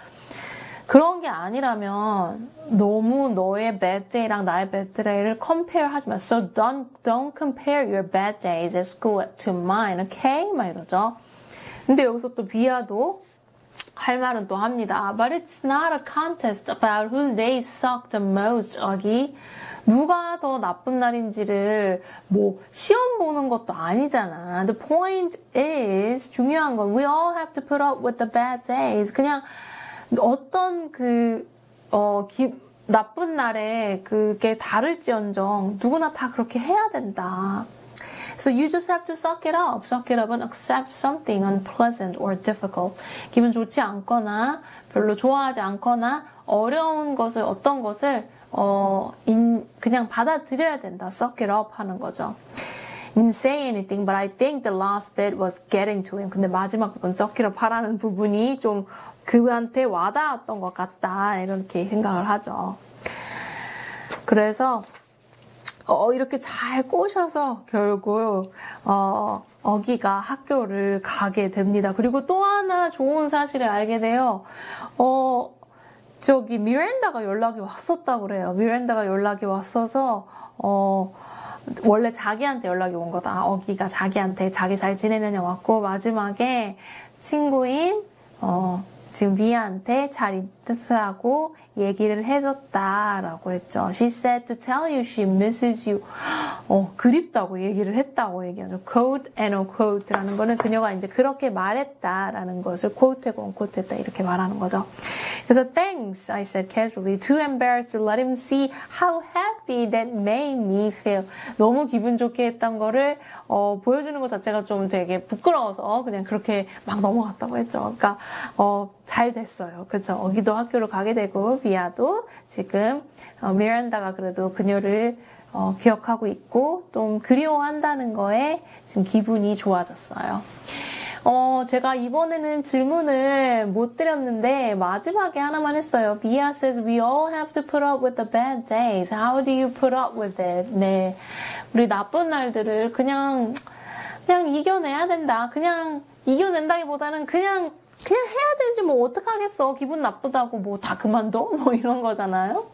그런 게 아니라면 너무 너의 bad day랑 나의 bad day를 compare 하지 마. So don't compare your bad days at school to mine, okay? 막 이러죠. 근데 여기서 또 비아도 할 말은 또 합니다. But it's not a contest about whose days suck the most, 어기. 누가 더 나쁜 날인지를 뭐 시험 보는 것도 아니잖아. The point is, 중요한 건 we all have to put up with the bad days. 그냥 어떤 나쁜 날에 그게 다를지언정 누구나 다 그렇게 해야 된다. So you just have to suck it up and accept something unpleasant or difficult. 기분 좋지 않거나 별로 좋아하지 않거나 어려운 것을 어떤 것을 그냥 받아들여야 된다. Suck it up 하는 거죠. Didn't say anything, but I think the last bit was getting to him. 근데 마지막 부분 suck it up 하라는 부분이 좀 그한테 와닿았던 것 같다. 이렇게 생각을 하죠. 그래서 이렇게 잘 꼬셔서 결국 어기가 학교를 가게 됩니다. 그리고 또 하나 좋은 사실을 알게 돼요. 저기 미란다가 연락이 왔었다고 그래요. 미란다가 연락이 왔어서 원래 자기한테 연락이 온 거다. 어기가 자기한테 자기 잘 지내느냐 왔고 마지막에 친구인 지금 비아한테 잘 있으라고 얘기를 해줬다라고 했죠. She said to tell you she misses you. 그립다고 얘기를 했다고 얘기하죠. Quote and unquote라는 거는 그녀가 이제 그렇게 말했다라는 것을 quote하고 unquote했다 이렇게 말하는 거죠. 그래서 thanks, I said casually, too embarrassed to let him see how happy that made me feel. 너무 기분 좋게 했던 거를 보여주는 것 자체가 좀 되게 부끄러워서 그냥 그렇게 막 넘어갔다고 했죠. 그러니까 잘 됐어요. 그렇죠. 어기도 학교를 가게 되고 비아도 지금 미란다가 그래도 그녀를 기억하고 있고 좀 그리워한다는 거에 지금 기분이 좋아졌어요. 제가 이번에는 질문을 못 드렸는데 마지막에 하나만 했어요. Bia says we all have to put up with the bad days. How do you put up with it? 네, 우리 나쁜 날들을 그냥 이겨내야 된다. 그냥 이겨낸다기보다는 그냥 해야 되지 뭐 어떡하겠어. 기분 나쁘다고 뭐 다 그만둬? 뭐 이런 거잖아요.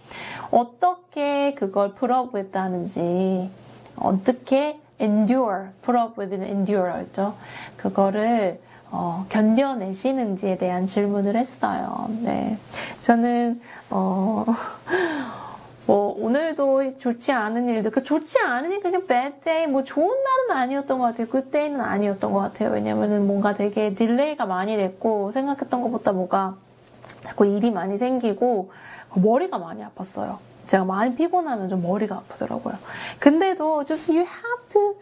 어떻게 그걸 put up with 하는지 어떻게 endure, put up with endure 했죠. 그거를 견뎌내시는지에 대한 질문을 했어요. 네, 저는 뭐 오늘도 좋지 않은 일들, 그 좋지 않은 일 그냥 bad day, 뭐 좋은 날은 아니었던 것 같아요. good day는 아니었던 것 같아요. 왜냐면은 뭔가 되게 딜레이가 많이 됐고 생각했던 것보다 뭐가 자꾸 일이 많이 생기고 머리가 많이 아팠어요. 제가 많이 피곤하면 좀 머리가 아프더라고요. 근데도 just you have to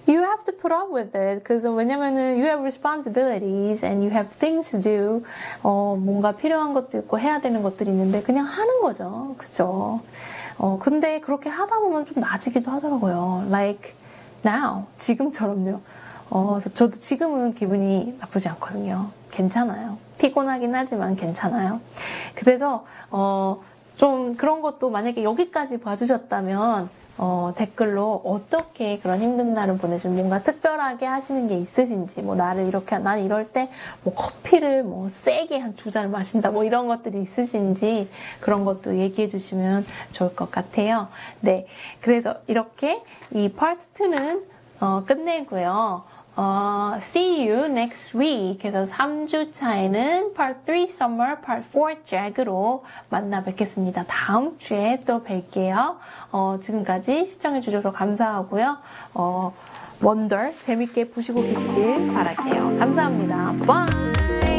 put up with it. 그래서 왜냐면은 you have responsibilities and you have things to do. 뭔가 필요한 것도 있고 해야 되는 것들이 있는데 그냥 하는 거죠. 그쵸? 근데 그렇게 하다 보면 좀 나아지기도 하더라고요. Like now. 지금처럼요. 그래서 저도 지금은 기분이 나쁘지 않거든요. 괜찮아요. 피곤하긴 하지만 괜찮아요. 그래서, 좀 그런 것도 만약에 여기까지 봐주셨다면, 댓글로 어떻게 그런 힘든 날을 보내시면 뭔가 특별하게 하시는 게 있으신지, 뭐 나를 이렇게, 난 이럴 때 뭐 커피를 뭐 세게 한 2잔을 마신다, 뭐 이런 것들이 있으신지 그런 것도 얘기해 주시면 좋을 것 같아요. 네. 그래서 이렇게 이 파트 2는 끝내고요. See you next week. 그래서 3주 차에는 Part 3 Summer, Part 4 Jack으로 만나 뵙겠습니다. 다음 주에 또 뵐게요. 지금까지 시청해주셔서 감사하고요. Wonder 재밌게 보시고 계시길 바랄게요. 감사합니다. Bye!